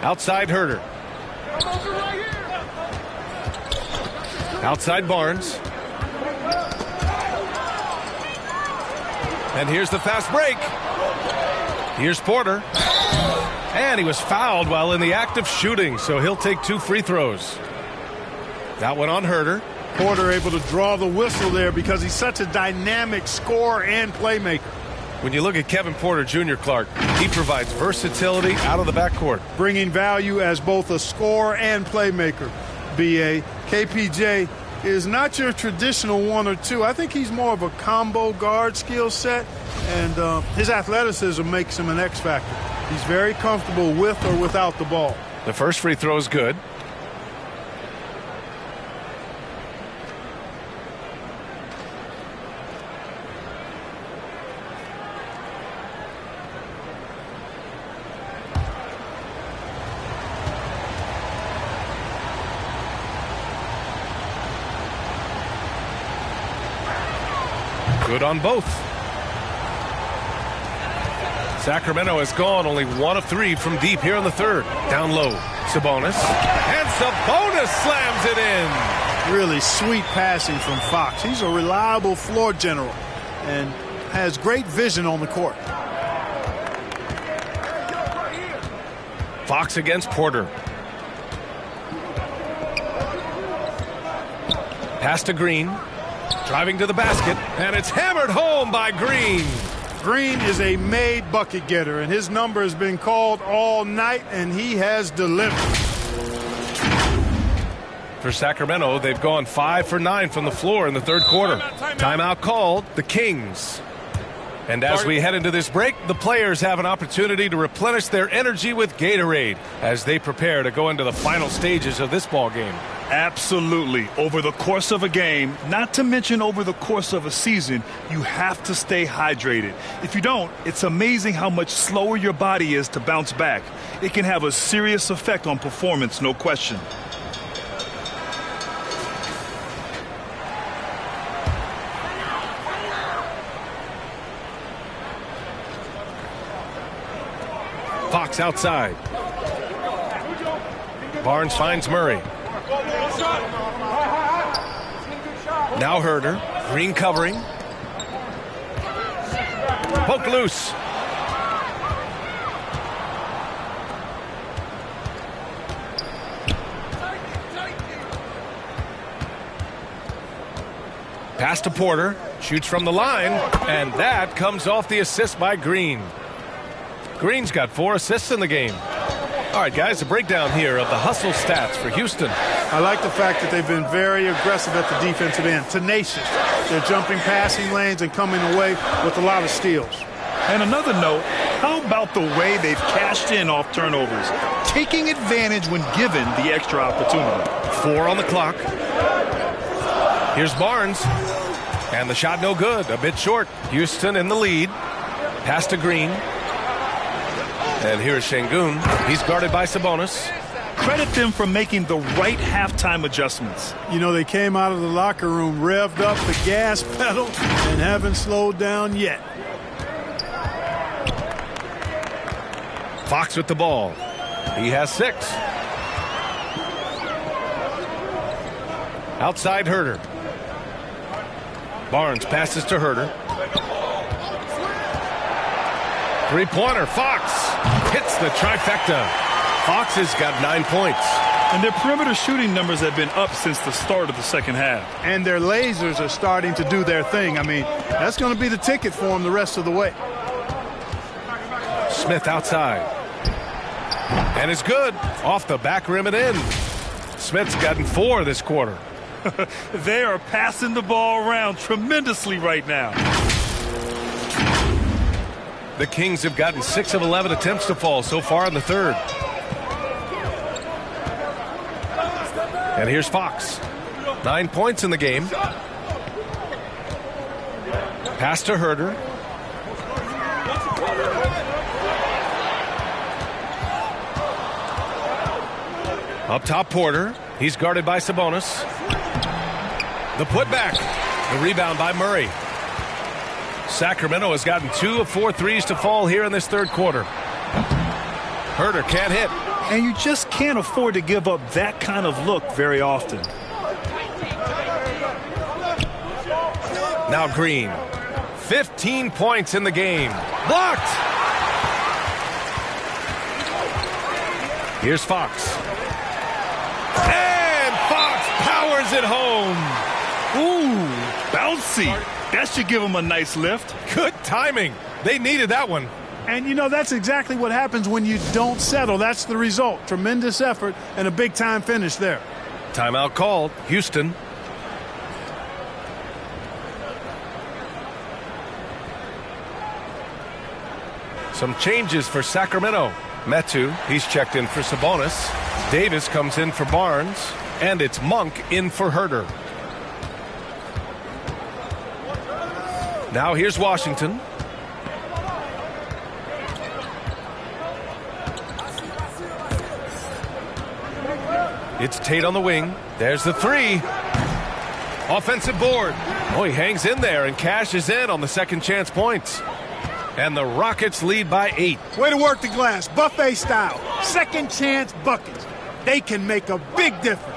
Outside Herder. Outside Barnes. And here's the fast break. Here's Porter. And he was fouled while in the act of shooting, so he'll take 2 free throws. That one on Herder. Porter able to draw the whistle there because he's such a dynamic scorer and playmaker. When you look at Kevin Porter Jr., Clark, he provides versatility out of the backcourt. Bringing value as both a scorer and playmaker. B.A. KPJ is not your traditional 1 or 2. I think he's more of a combo guard skill set, and his athleticism makes him an X factor. He's very comfortable with or without the ball. The first free throw is good. Good on both. Sacramento has gone only 1 of 3 from deep here in the third. Down low, Sabonis. And Sabonis slams it in. Really sweet passing from Fox. He's a reliable floor general and has great vision on the court. Fox against Porter. Pass to Green. Driving to the basket. And it's hammered home by Green. Green is a made bucket getter, and his number has been called all night, and he has delivered. For Sacramento, they've gone 5 for 9 from the floor in the third quarter. Timeout called, the Kings. And as we head into this break, the players have an opportunity to replenish their energy with Gatorade as they prepare to go into the final stages of this ball game. Absolutely. Over the course of a game, not to mention over the course of a season, you have to stay hydrated. If you don't, it's amazing how much slower your body is to bounce back. It can have a serious effect on performance, no question. Fox outside. Barnes finds Murray. Now Herder. Green covering. Poke loose. Pass to Porter. Shoots from the line. And that comes off the assist by Green. Green's got 4 assists in the game. All right, guys, a breakdown here of the hustle stats for Houston. I like the fact that they've been very aggressive at the defensive end, tenacious. They're jumping passing lanes and coming away with a lot of steals. And another note, how about the way they've cashed in off turnovers, taking advantage when given the extra opportunity. 4 on the clock. Here's Barnes. And the shot no good, a bit short. Houston in the lead. Pass to Green. And here's Şengün. He's guarded by Sabonis. Credit them for making the right halftime adjustments. You know, they came out of the locker room, revved up the gas pedal, and haven't slowed down yet. Fox with the ball. He has 6. Outside Herder. Barnes passes to Herder. Three-pointer. Fox hits the trifecta. Fox has got 9 points. And their perimeter shooting numbers have been up since the start of the second half. And their lasers are starting to do their thing. I mean, that's going to be the ticket for them the rest of the way. Smith outside. And it's good. Off the back rim and in. Smith's gotten 4 this quarter. They are passing the ball around tremendously right now. The Kings have gotten 6 of 11 attempts to fall so far in the third. And here's Fox. 9 points in the game. Pass to Herder. Up top, Porter. He's guarded by Sabonis. The putback. The rebound by Murray. Sacramento has gotten 2 of 4 threes to fall here in this third quarter. Herder can't hit. And you just can't afford to give up that kind of look very often. Now Green. 15 points in the game. Blocked! Here's Fox. And Fox powers it home. Ooh, bouncy. That should give them a nice lift. Good timing. They needed that one. And, you know, that's exactly what happens when you don't settle. That's the result. Tremendous effort and a big-time finish there. Timeout called. Houston. Some changes for Sacramento. Metu, he's checked in for Sabonis. Davis comes in for Barnes. And it's Monk in for Herder. Now here's Washington. It's Tate on the wing. There's the 3. Offensive board. Oh, he hangs in there and cashes in on the second chance points. And the Rockets lead by 8. Way to work the glass, buffet style. Second chance buckets. They can make a big difference.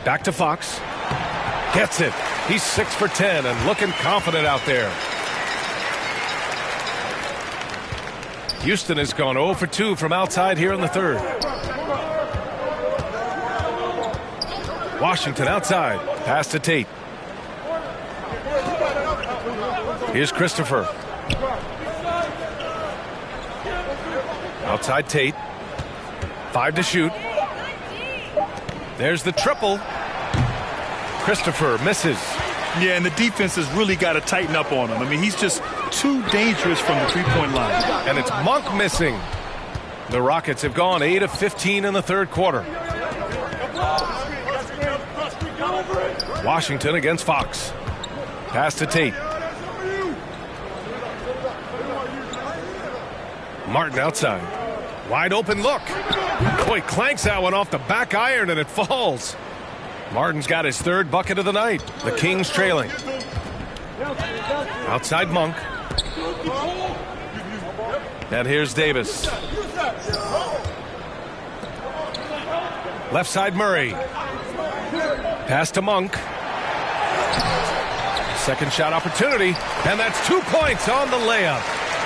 Back to Fox. Gets it. He's 6 for 10 and looking confident out there. Houston has gone 0 for 2 from outside here in the third. Washington outside. Pass to Tate. Here's Christopher. Outside Tate. 5 to shoot. There's the triple. Christopher misses. Yeah, and the defense has really got to tighten up on him. I mean, he's just too dangerous from the three-point line. And it's Monk missing. The Rockets have gone 8 of 15 in the third quarter. Washington against Fox. Pass to Tate. Martin outside. Wide open look. Boy, clanks that one off the back iron and it falls. Martin's got his third bucket of the night. The Kings trailing. Outside Monk. And here's Davis. Left side Murray. Pass to Monk. Second shot opportunity. And that's 2 points on the layup.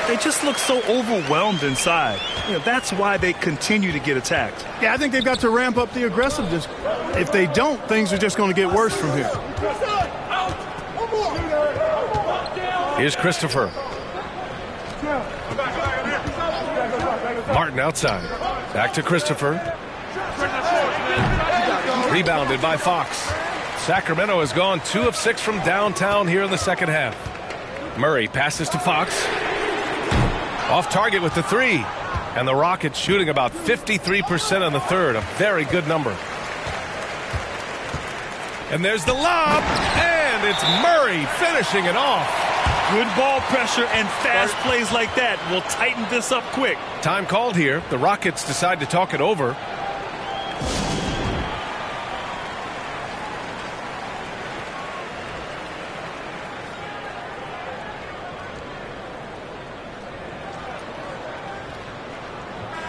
They just look so overwhelmed inside. You know, that's why they continue to get attacked. Yeah, I think they've got to ramp up the aggressiveness. If they don't, things are just going to get worse from here. Here's Christopher. Martin outside. Back to Christopher. Rebounded by Fox. Sacramento has gone 2 of 6 from downtown here in the second half. Murray passes to Fox. Off target with the 3. And the Rockets shooting about 53% in the third. A very good number. And there's the lob. And it's Murray finishing it off. Good ball pressure and fast plays like that will tighten this up quick. Time called here. The Rockets decide to talk it over.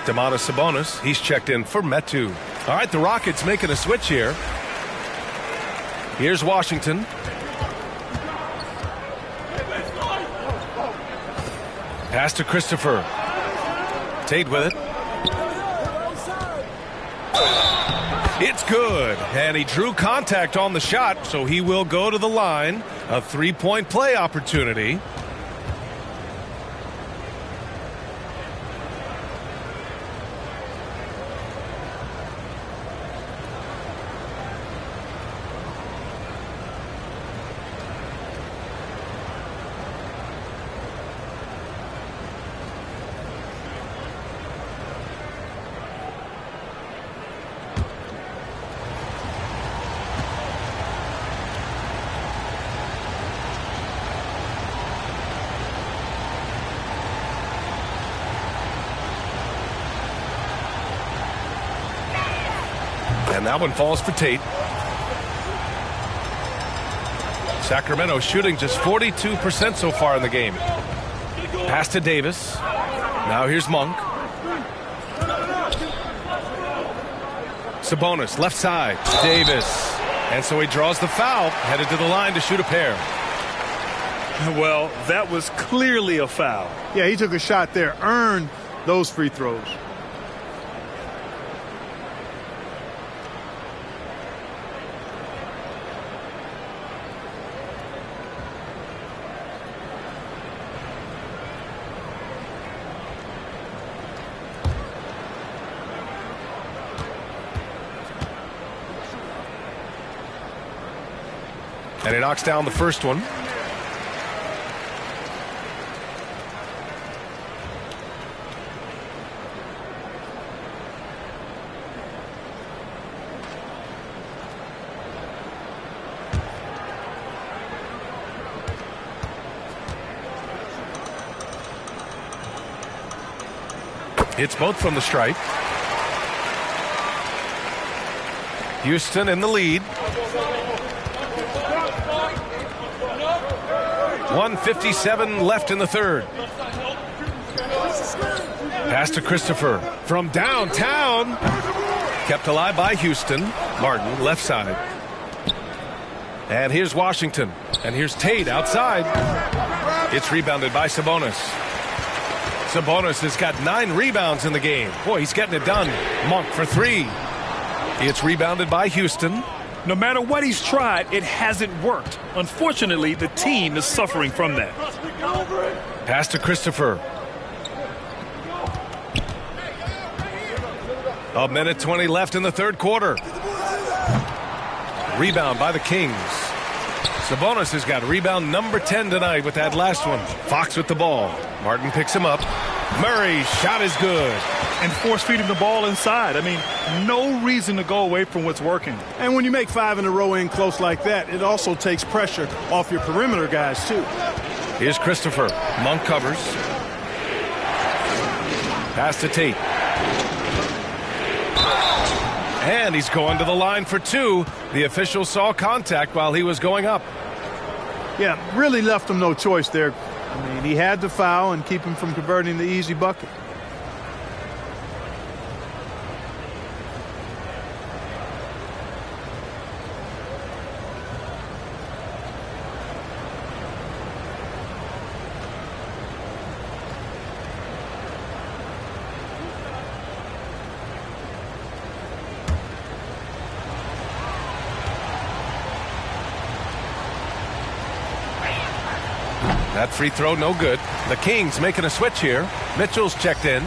Domantas Sabonis, he's checked in for Metu. All right, the Rockets making a switch here. Here's Washington. Pass to Christopher. Tate with it. It's good. And he drew contact on the shot, so he will go to the line. A 3-point play opportunity. And that one falls for Tate. Sacramento shooting just 42% so far in the game. Pass to Davis. Now here's Monk. Sabonis, left side. Davis. And so he draws the foul, headed to the line to shoot a pair. Well, that was clearly a foul. Yeah, he took a shot there, earned those free throws. And he knocks down the first one. Hits both from the stripe. Houston in the lead. 1:57 left in the third. Pass to Christopher from downtown. Kept alive by Houston. Martin, left side. And here's Washington. And here's Tate outside. It's rebounded by Sabonis. Sabonis has got 9 rebounds in the game. Boy, he's getting it done. Monk for 3. It's rebounded by Houston. No matter what he's tried, it hasn't worked. Unfortunately, the team is suffering from that. Pass to Christopher. 1:20 left in the third quarter. Rebound by the Kings. Sabonis has got rebound number 10 tonight with that last one. Fox with the ball. Martin picks him up. Murray's shot is good. And force feeding the ball inside. I mean, no reason to go away from what's working. And when you make 5 in a row in close like that, it also takes pressure off your perimeter guys, too. Here's Christopher. Monk covers. Pass to Tate. And he's going to the line for 2. The official saw contact while he was going up. Yeah, really left him no choice there. I mean, he had to foul and keep him from converting the easy bucket. That free throw, no good. The Kings making a switch here. Mitchell's checked in.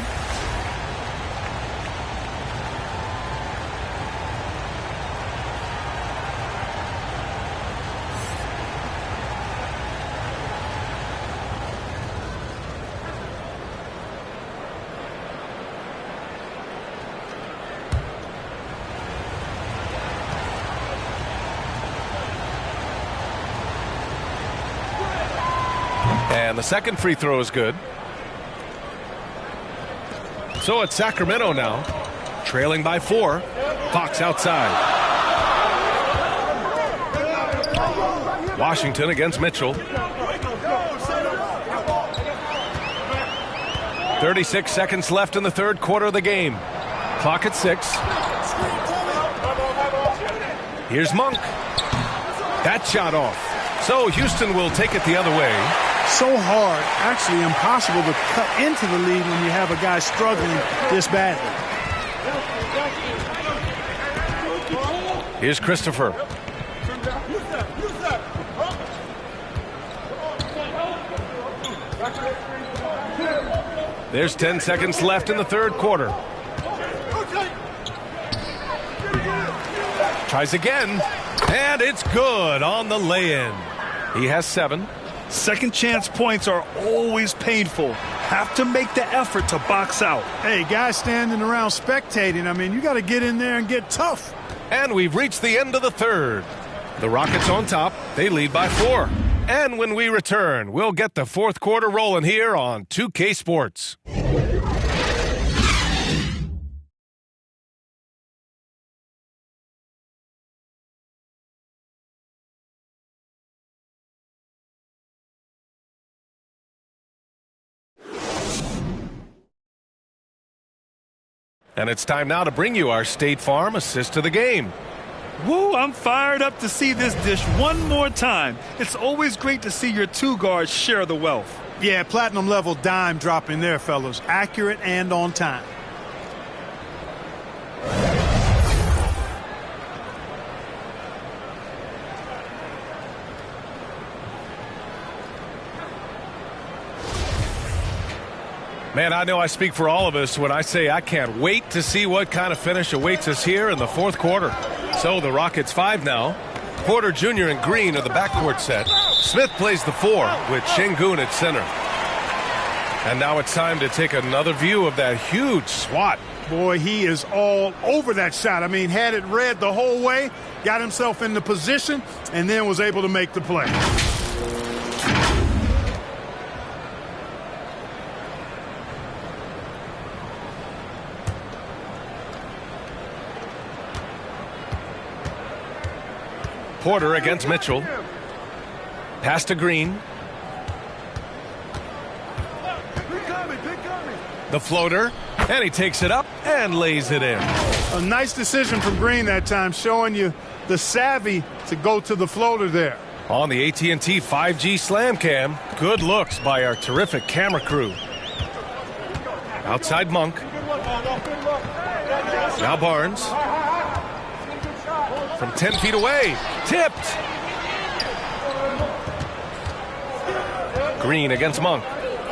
And the second free throw is good. So it's Sacramento now, trailing by 4. Fox outside. Washington against Mitchell. 36 seconds left in the third quarter of the game. Clock at 6. Here's Monk. That shot off. So Houston will take it the other way. So hard, actually impossible to cut into the lead when you have a guy struggling this badly. Here's Christopher. There's 10 seconds left in the third quarter. Tries again, and it's good on the lay-in. He has 7. Second chance points are always painful. Have to make the effort to box out. Hey, guys standing around spectating, I mean, you got to get in there and get tough. And we've reached the end of the third. The Rockets on top. They lead by 4. And when we return, we'll get the fourth quarter rolling here on 2K Sports. And it's time now to bring you our State Farm assist to the game. Woo, I'm fired up to see this dish one more time. It's always great to see your 2 guards share the wealth. Yeah, platinum level dime dropping there, fellas. Accurate and on time. Man, I know I speak for all of us when I say I can't wait to see what kind of finish awaits us here in the fourth quarter. So the Rockets 5 now. Porter Jr. and Green are the backcourt set. Smith plays the 4 with Şengün at center. And now it's time to take another view of that huge swat. Boy, he is all over that shot. I mean, had it read the whole way, got himself in the position, and then was able to make the play. Porter against Mitchell. Pass to Green. The floater, and he takes it up and lays it in. A nice decision from Green that time, showing you the savvy to go to the floater there. On the AT&T 5G Slam Cam, good looks by our terrific camera crew. Outside Monk. Now Barnes. From 10 feet away. Tipped. Green against Monk.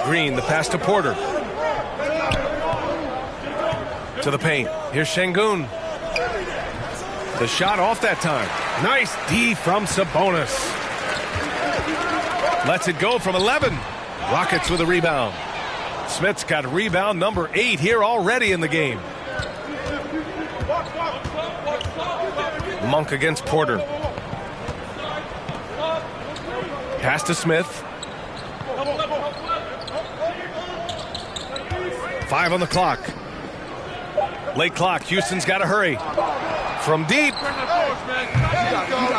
Green, the pass to Porter. To the paint. Here's Şengün. The shot off that time. Nice D from Sabonis. Lets it go from 11. Rockets with a rebound. Smith's got rebound number 8 here already in the game. Monk against Porter. Pass to Smith. 5 on the clock. Late clock. Houston's got to hurry. From deep.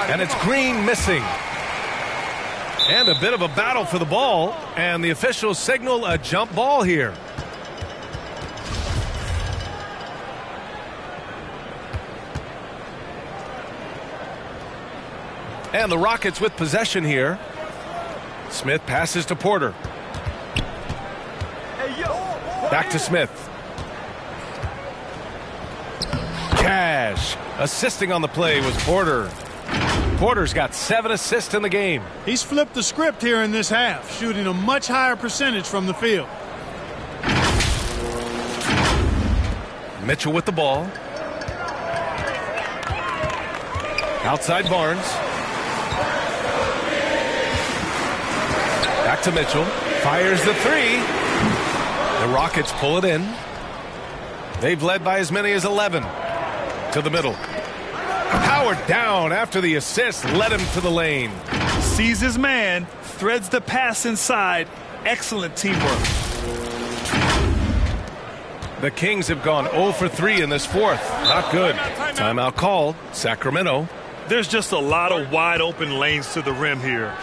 And it's Green missing. And a bit of a battle for the ball. And the officials signal a jump ball here. And the Rockets with possession here. Smith passes to Porter. Back to Smith. Cash. Assisting on the play was Porter. Porter's got 7 assists in the game. He's flipped the script here in this half, shooting a much higher percentage from the field. Mitchell with the ball. Outside Barnes. Back to Mitchell. Fires the 3. The Rockets pull it in. They've led by as many as 11. To the middle. Powered down after the assist led him to the lane. Sees his man, threads the pass inside. Excellent teamwork. The Kings have gone 0 for 3 in this fourth. Not good. Timeout called. Sacramento. There's just a lot of wide open lanes to the rim here.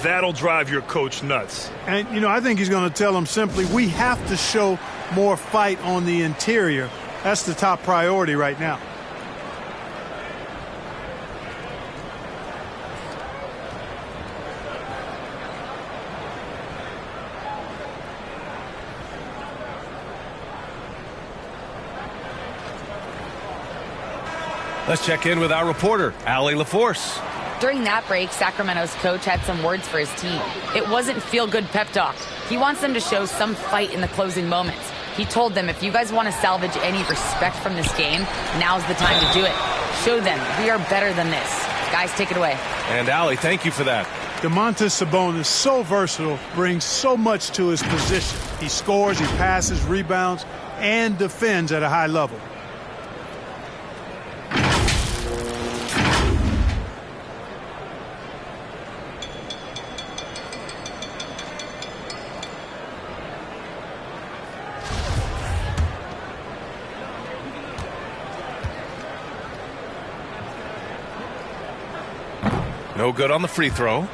That'll drive your coach nuts. And, you know, I think he's going to tell them simply, we have to show more fight on the interior. That's the top priority right now. Let's check in with our reporter, Allie LaForce. During that break, Sacramento's coach had some words for his team. It wasn't feel-good pep talk. He wants them to show some fight in the closing moments. He told them, if you guys want to salvage any respect from this game, now's the time to do it. Show them we are better than this. Guys, take it away. And Allie, thank you for that. Domantas Sabonis, so versatile, brings so much to his position. He scores, he passes, rebounds, and defends at a high level. No good on the free throw.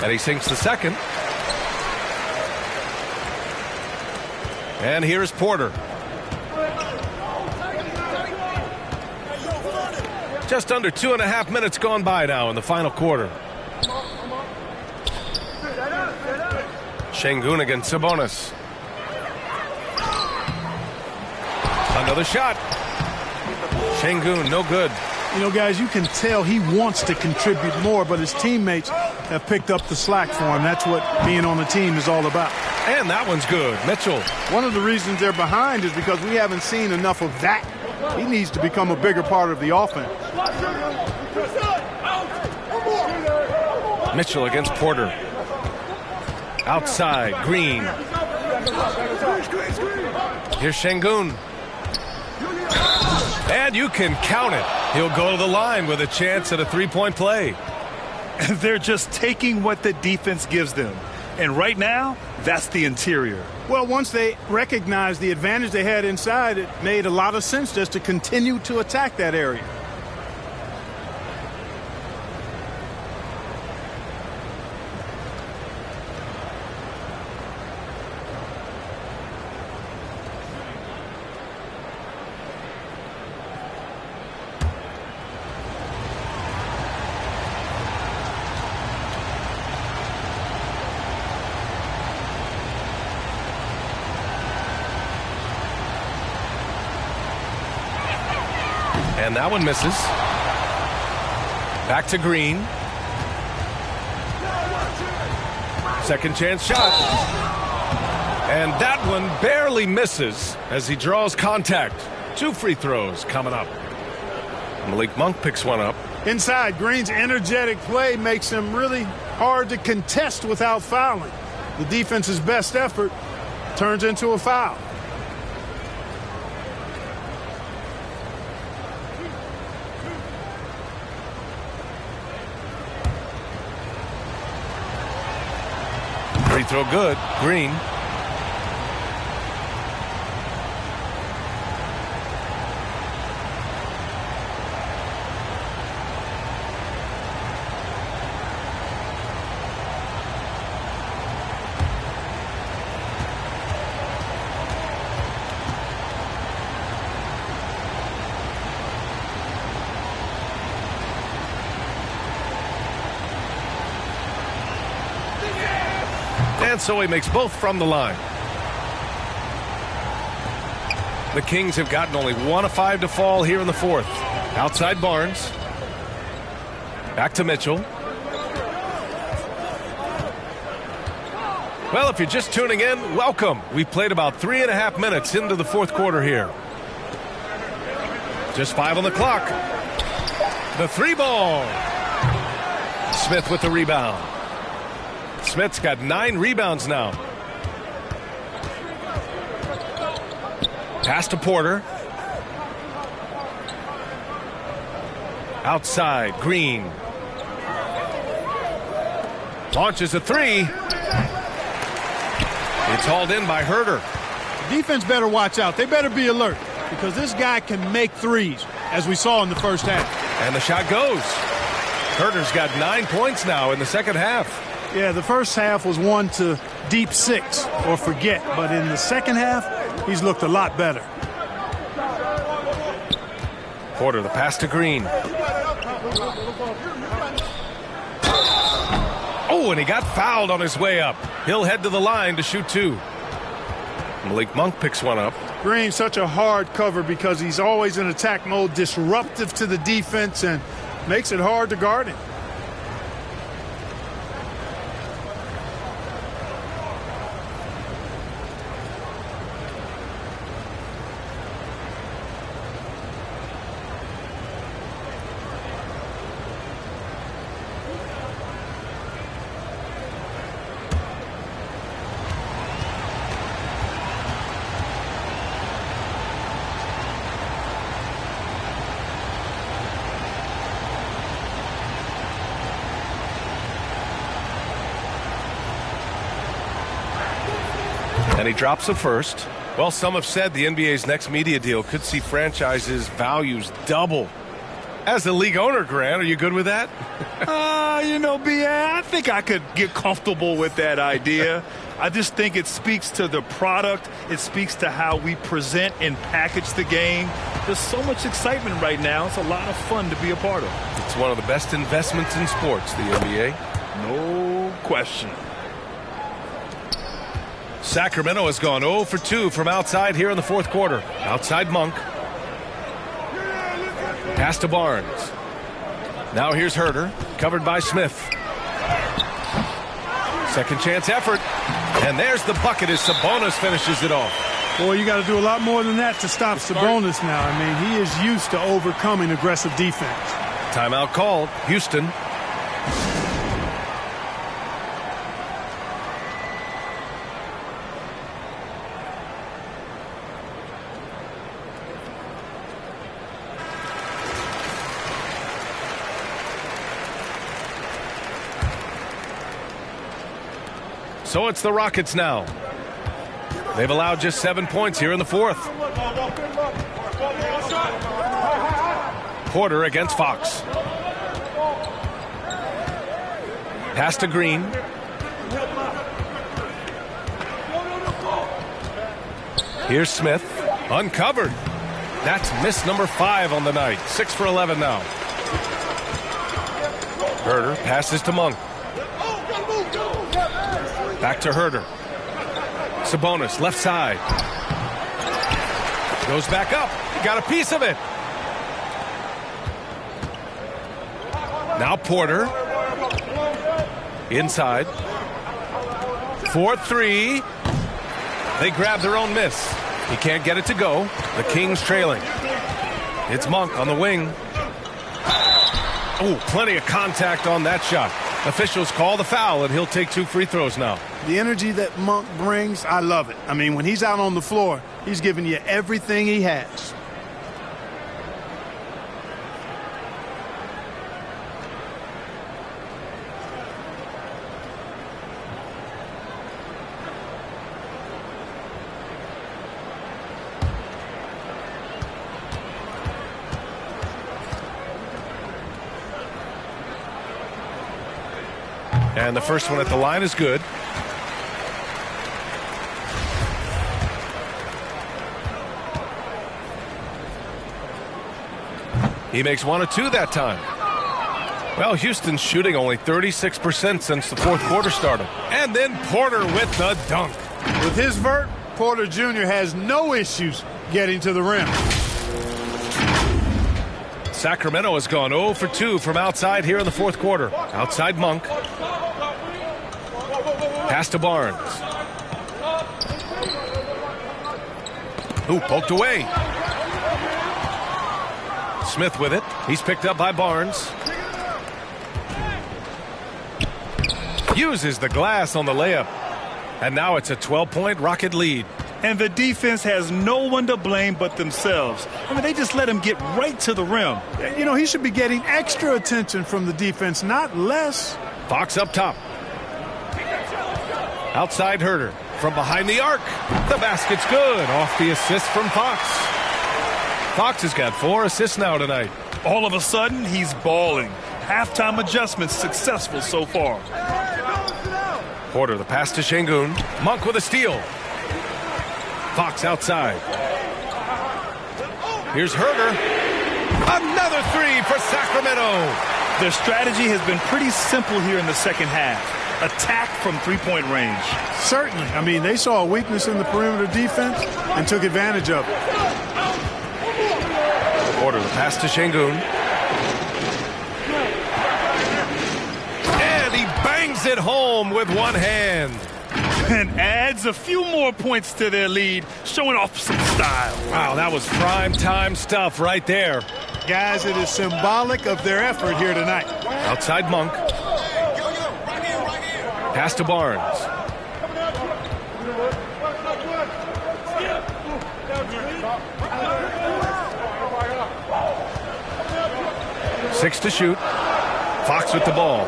And he sinks the second. And here's Porter. Just under 2.5 minutes gone by now in the final quarter. Şengün against Sabonis. Another shot. Şengün, no good. You know, guys, you can tell he wants to contribute more, but his teammates have picked up the slack for him. That's what being on the team is all about. And that one's good. Mitchell. One of the reasons they're behind is because we haven't seen enough of that. He needs to become a bigger part of the offense. Mitchell against Porter. Outside, Green. Here's Şengün. And you can count it. He'll go to the line with a chance at a three-point play. They're just taking what the defense gives them. And right now, that's the interior. Well, once they recognized the advantage they had inside, it made a lot of sense just to continue to attack that area. And that one misses. Back to Green. Second chance shot. And that one barely misses as he draws contact. 2 free throws coming up. Malik Monk picks one up. Inside, Green's energetic play makes him really hard to contest without fouling. The defense's best effort turns into a foul. Free throw good. Green. And so he makes both from the line. The Kings have gotten only 1 of 5 to fall here in the fourth. Outside Barnes. Back to Mitchell. Well, if you're just tuning in, welcome. We've played about 3.5 minutes into the fourth quarter here. Just 5 on the clock. The 3 ball. Smith with the rebound. Smith's got 9 rebounds now. Pass to Porter. Outside, Green. Launches a 3. It's hauled in by Herter. The defense better watch out. They better be alert because this guy can make threes, as we saw in the first half. And the shot goes. Herter's got 9 points now in the second half. Yeah, the first half was one to deep 6 or forget. But in the second half, he's looked a lot better. Porter, the pass to Green. Oh, and he got fouled on his way up. He'll head to the line to shoot 2. Malik Monk picks one up. Green's such a hard cover because he's always in attack mode, disruptive to the defense, and makes it hard to guard him. And he drops the first. Well, some have said the NBA's next media deal could see franchises' values double. As the league owner, Grant, are you good with that? I think I could get comfortable with that idea. I just think it speaks to the product. It speaks to how we present and package the game. There's so much excitement right now. It's a lot of fun to be a part of. It's one of the best investments in sports, the NBA. No question. Sacramento has gone 0 for 2 from outside here in the fourth quarter. Outside Monk. Pass to Barnes. Now here's Herter, covered by Smith. Second chance effort. And there's the bucket as Sabonis finishes it off. Boy, you got to do a lot more than that to stop Sabonis now. I mean, he is used to overcoming aggressive defense. Timeout called. Houston. So it's the Rockets now. They've allowed just 7 points here in the fourth. Porter against Fox. Pass to Green. Here's Smith. Uncovered. That's miss number 5 on the night. 6 for 11 now. Herder passes to Monk. Back to Herder. Sabonis, left side. Goes back up. Got a piece of it. Now Porter. Inside. 4-3. They grab their own miss. He can't get it to go. The Kings trailing. It's Monk on the wing. Oh, plenty of contact on that shot. Officials call the foul, and he'll take 2 free throws now. The energy that Monk brings, I love it. I mean, when he's out on the floor, he's giving you everything he has. And the first one at the line is good. He makes 1 of 2 that time. Well, Houston's shooting only 36% since the fourth quarter started. And then Porter with the dunk. With his vert, Porter Jr. has no issues getting to the rim. Sacramento has gone 0 for 2 from outside here in the fourth quarter. Outside Monk. Pass to Barnes. Ooh, poked away. Smith with it. He's picked up by Barnes. Uses the glass on the layup. And now it's a 12-point Rocket lead. And the defense has no one to blame but themselves. I mean, they just let him get right to the rim. You know, he should be getting extra attention from the defense, not less. Fox up top. Outside Herder. From behind the arc. The basket's good. Off the assist from Fox. Fox has got 4 assists now tonight. All of a sudden, he's balling. Halftime adjustments successful so far. Porter, the pass to Şengün. Monk with a steal. Fox outside. Here's Herder. Another 3 for Sacramento. Their strategy has been pretty simple here in the second half. Attack from three-point range. Certainly. I mean, they saw a weakness in the perimeter defense and took advantage of it. Porter, the pass to Şengün. And he bangs it home with one hand. And adds a few more points to their lead, showing off some style. Wow, that was prime time stuff right there. Guys, it is symbolic of their effort here tonight. Outside Monk. Pass to Barnes. Six to shoot. Fox with the ball.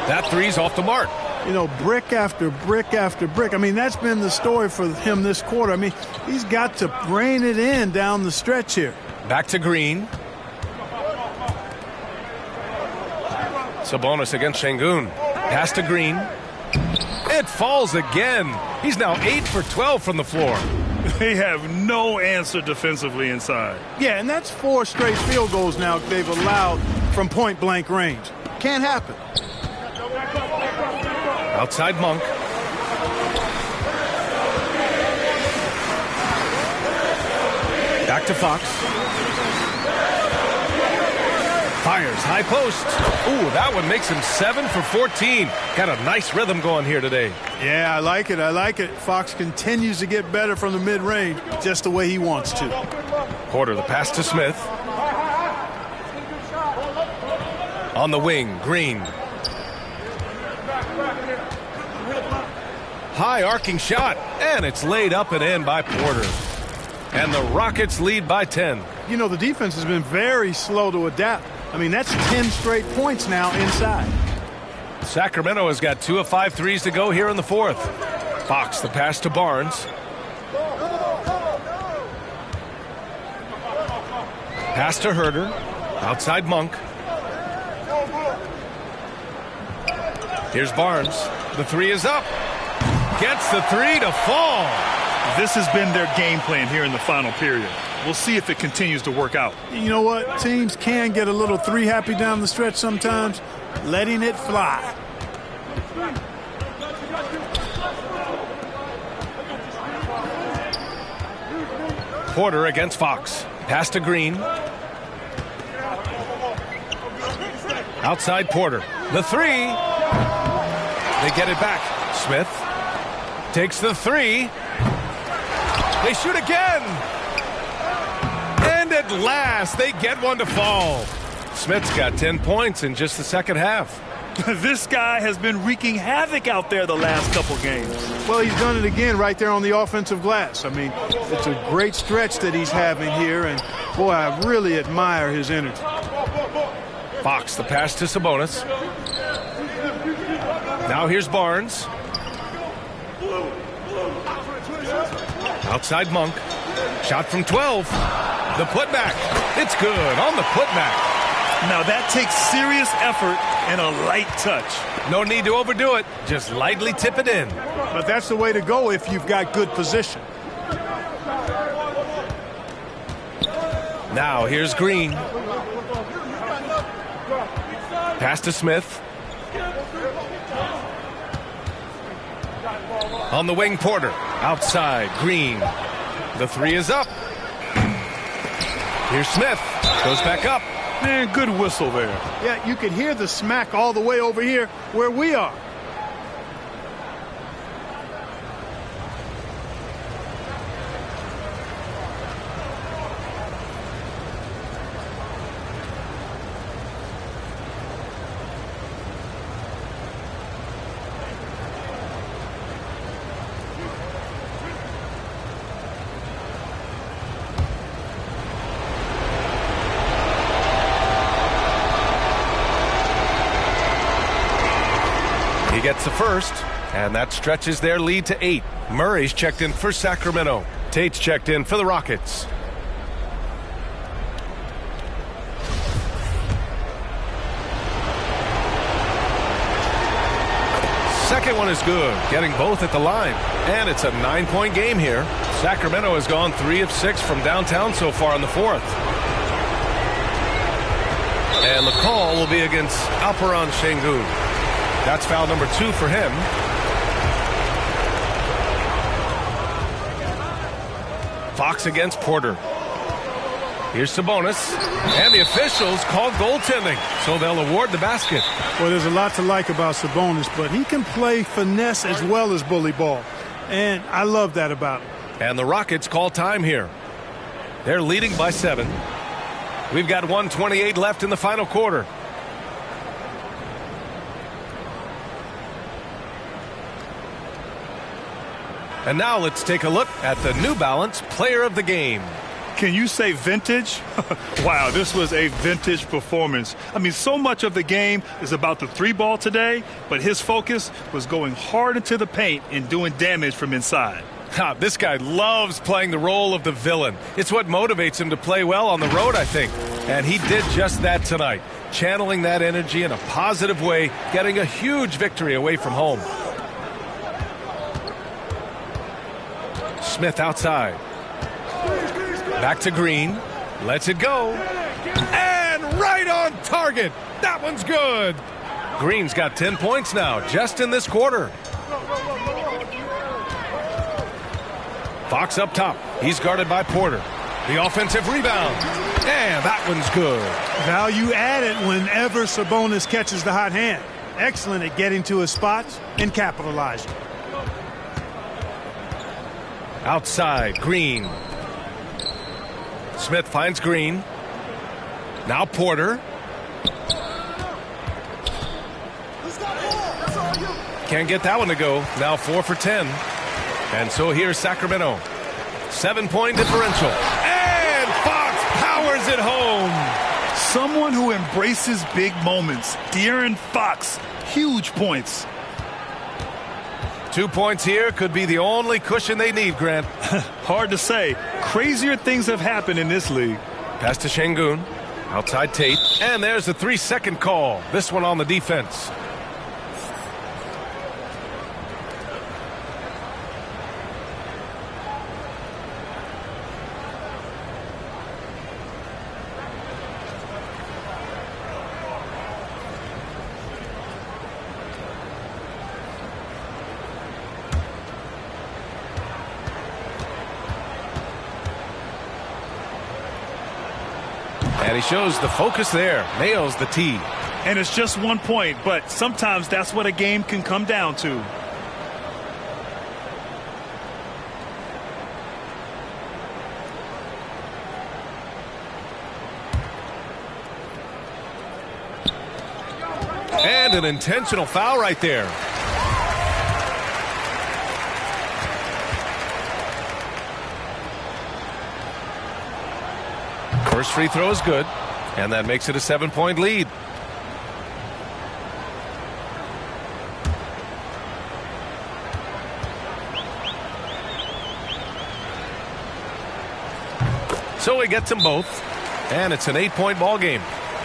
That 3's off the mark. You know, brick after brick after brick. I mean, that's been the story for him this quarter. I mean, he's got to rein it in down the stretch here. Back to Green. Sabonis against Şengün. Pass to Green. It falls again. He's now 8 for 12 from the floor. They have no answer defensively inside. Yeah, and that's 4 straight field goals now they've allowed from point-blank range. Can't happen. Outside Monk. Back to Fox. Fires, high post. Ooh, that one makes him 7 for 14. Got a nice rhythm going here today. Yeah, I like it. I like it. Fox continues to get better from the mid-range, just the way he wants to. Porter, the pass to Smith. On the wing, Green. High arcing shot, and it's laid up and in by Porter. And the Rockets lead by 10. You know, the defense has been very slow to adapt. I mean, that's 10 straight points now inside. Sacramento has got 2 of 5 threes to go here in the fourth. Fox, the pass to Barnes. Pass to Herder. Outside Monk. Here's Barnes. The three is up. Gets the three to fall. This has been their game plan here in the final period. We'll see if it continues to work out. You know what? Teams can get a little three happy down the stretch sometimes. Letting it fly. Porter against Fox. Pass to Green. Outside Porter. The three. They get it back. Smith takes the three. They shoot again. And at last, they get one to fall. Smith's got 10 points in just the second half. This guy has been wreaking havoc out there the last couple games. Well, he's done it again right there on the offensive glass. I mean, it's a great stretch that he's having here, and boy, I really admire his energy. Fox, the pass to Sabonis. Now here's Barnes. Outside Monk. Shot from 12. The putback. It's good on the putback. Now that takes serious effort and a light touch. No need to overdo it. Just lightly tip it in. But that's the way to go if you've got good position. Now here's Green. Pass to Smith. On the wing, Porter. Outside, Green. The three is up. Here's Smith. Goes back up. Man, good whistle there. Yeah, you can hear the smack all the way over here where we are. He gets the first, and that stretches their lead to 8. Murray's checked in for Sacramento. Tate's checked in for the Rockets. Second one is good, getting both at the line. And it's a 9-point game here. Sacramento has gone 3 of 6 from downtown so far in the fourth. And the call will be against Alperen Sengun. That's foul number 2 for him. Fox against Porter. Here's Sabonis. And the officials call goaltending, so they'll award the basket. Well, there's a lot to like about Sabonis, but he can play finesse as well as bully ball. And I love that about him. And the Rockets call time here. They're leading by 7. We've got 1:28 left in the final quarter. And now let's take a look at the New Balance Player of the Game. Can you say vintage? Wow, this was a vintage performance. I mean, so much of the game is about the 3-ball today, but his focus was going hard into the paint and doing damage from inside. This guy loves playing the role of the villain. It's what motivates him to play well on the road, I think. And he did just that tonight, channeling that energy in a positive way, getting a huge victory away from home. Smith outside. Back to Green. Lets it go. And right on target. That one's good. Green's got 10 points now, just in this quarter. Fox up top. He's guarded by Porter. The offensive rebound. And that one's good. Value added whenever Sabonis catches the hot hand. Excellent at getting to his spots and capitalizing. Outside, Green. Smith finds Green. Now Porter. Can't get that one to go. Now 4 for 10. And so here's Sacramento. 7-point differential. And Fox powers it home. Someone who embraces big moments. De'Aaron Fox, huge points. 2 points here could be the only cushion they need, Grant. Hard to say. Crazier things have happened in this league. Pass to Şengün. Outside Tate. And there's the 3-second call. This one on the defense. And he shows the focus there. Nails the tee. And it's just 1 point, but sometimes that's what a game can come down to. And an intentional foul right there. First free throw is good, and that makes it a 7-point lead. So he gets them both, and it's an 8-point ball game.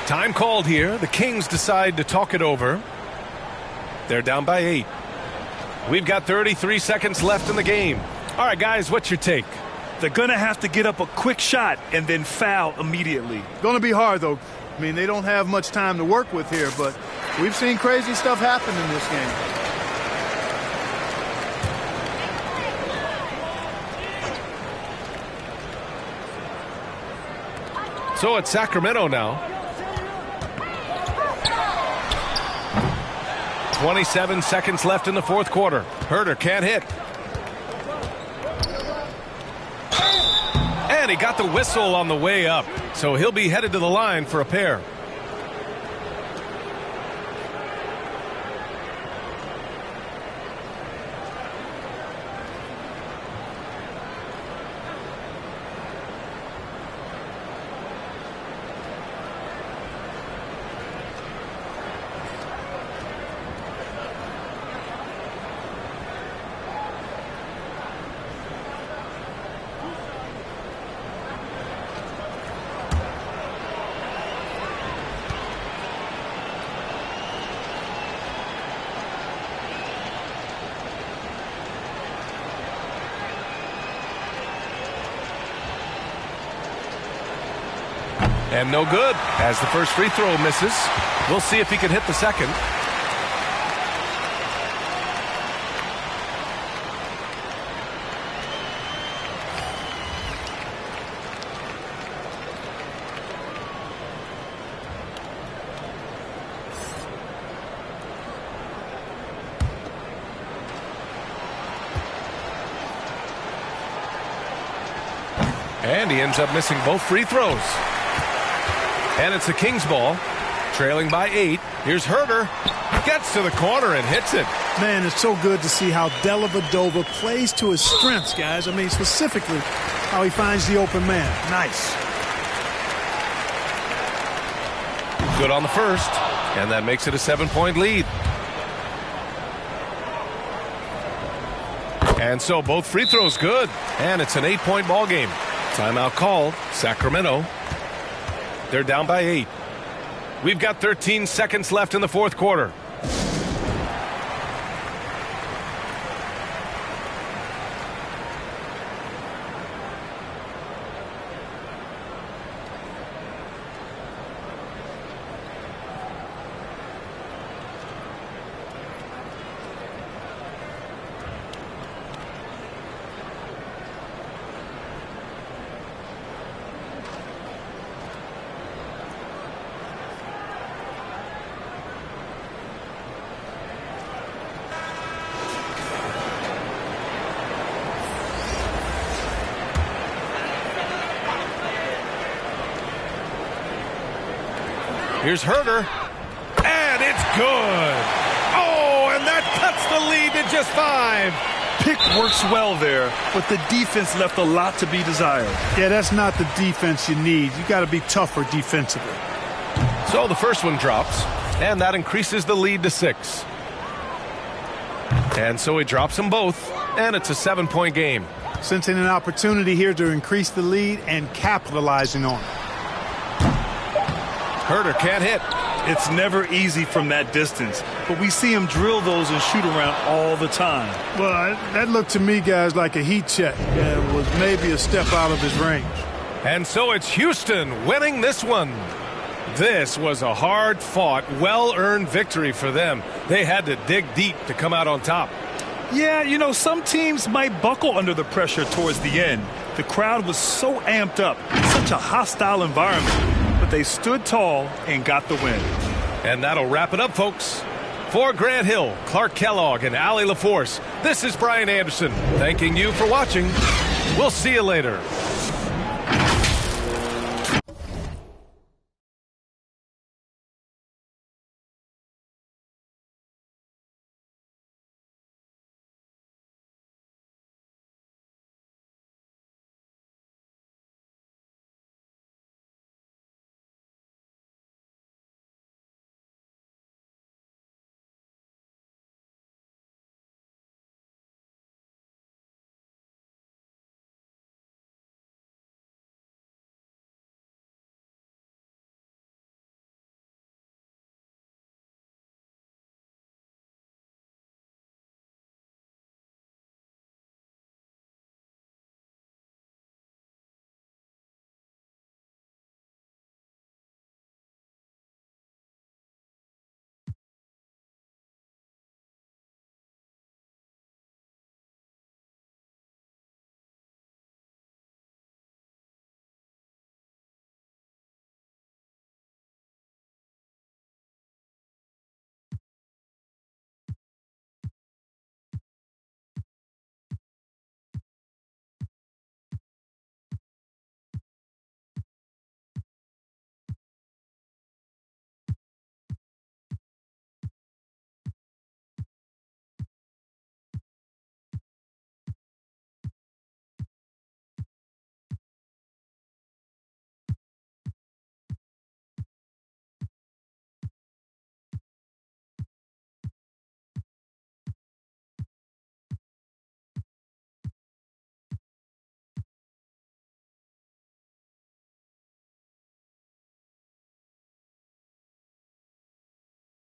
Time called here. The Kings decide to talk it over. They're down by 8. We've got 33 seconds left in the game. All right, guys, what's your take? They're going to have to get up a quick shot and then foul immediately. Going to be hard, though. I mean, they don't have much time to work with here, but we've seen crazy stuff happen in this game. So it's Sacramento now. 27 seconds left in the fourth quarter. Herter can't hit. And he got the whistle on the way up, so he'll be headed to the line for a pair. And no good as the first free throw misses. We'll see if he can hit the second. And he ends up missing both free throws. And it's the Kings ball, trailing by 8. Here's Herter. Gets to the corner and hits it. Man, it's so good to see how Dellavedova plays to his strengths, guys. I mean, specifically how he finds the open man. Nice. Good on the first, and that makes it a 7-point lead. And so both free throws good, and it's an 8-point ball game. Timeout called, Sacramento. They're down by 8. We've got 13 seconds left in the fourth quarter. Here's Herter, and it's good. Oh, and that cuts the lead to just 5. Pick works well there, but the defense left a lot to be desired. Yeah, that's not the defense you need. You got to be tougher defensively. So the first one drops, and that increases the lead to 6. And so he drops them both, and it's a 7-point game. Sensing an opportunity here to increase the lead and capitalizing on it. Herter can't hit. It's never easy from that distance, but we see him drill those and shoot around all the time. Well, that looked to me, guys, like a heat check. It was maybe a step out of his range. And so it's Houston winning this one. This was a hard-fought, well-earned victory for them. They had to dig deep to come out on top. Yeah, you know, some teams might buckle under the pressure towards the end. The crowd was so amped up, such a hostile environment, but they stood tall and got the win. And that'll wrap it up, folks. For Grant Hill, Clark Kellogg, and Allie LaForce, this is Brian Anderson, thanking you for watching. We'll see you later.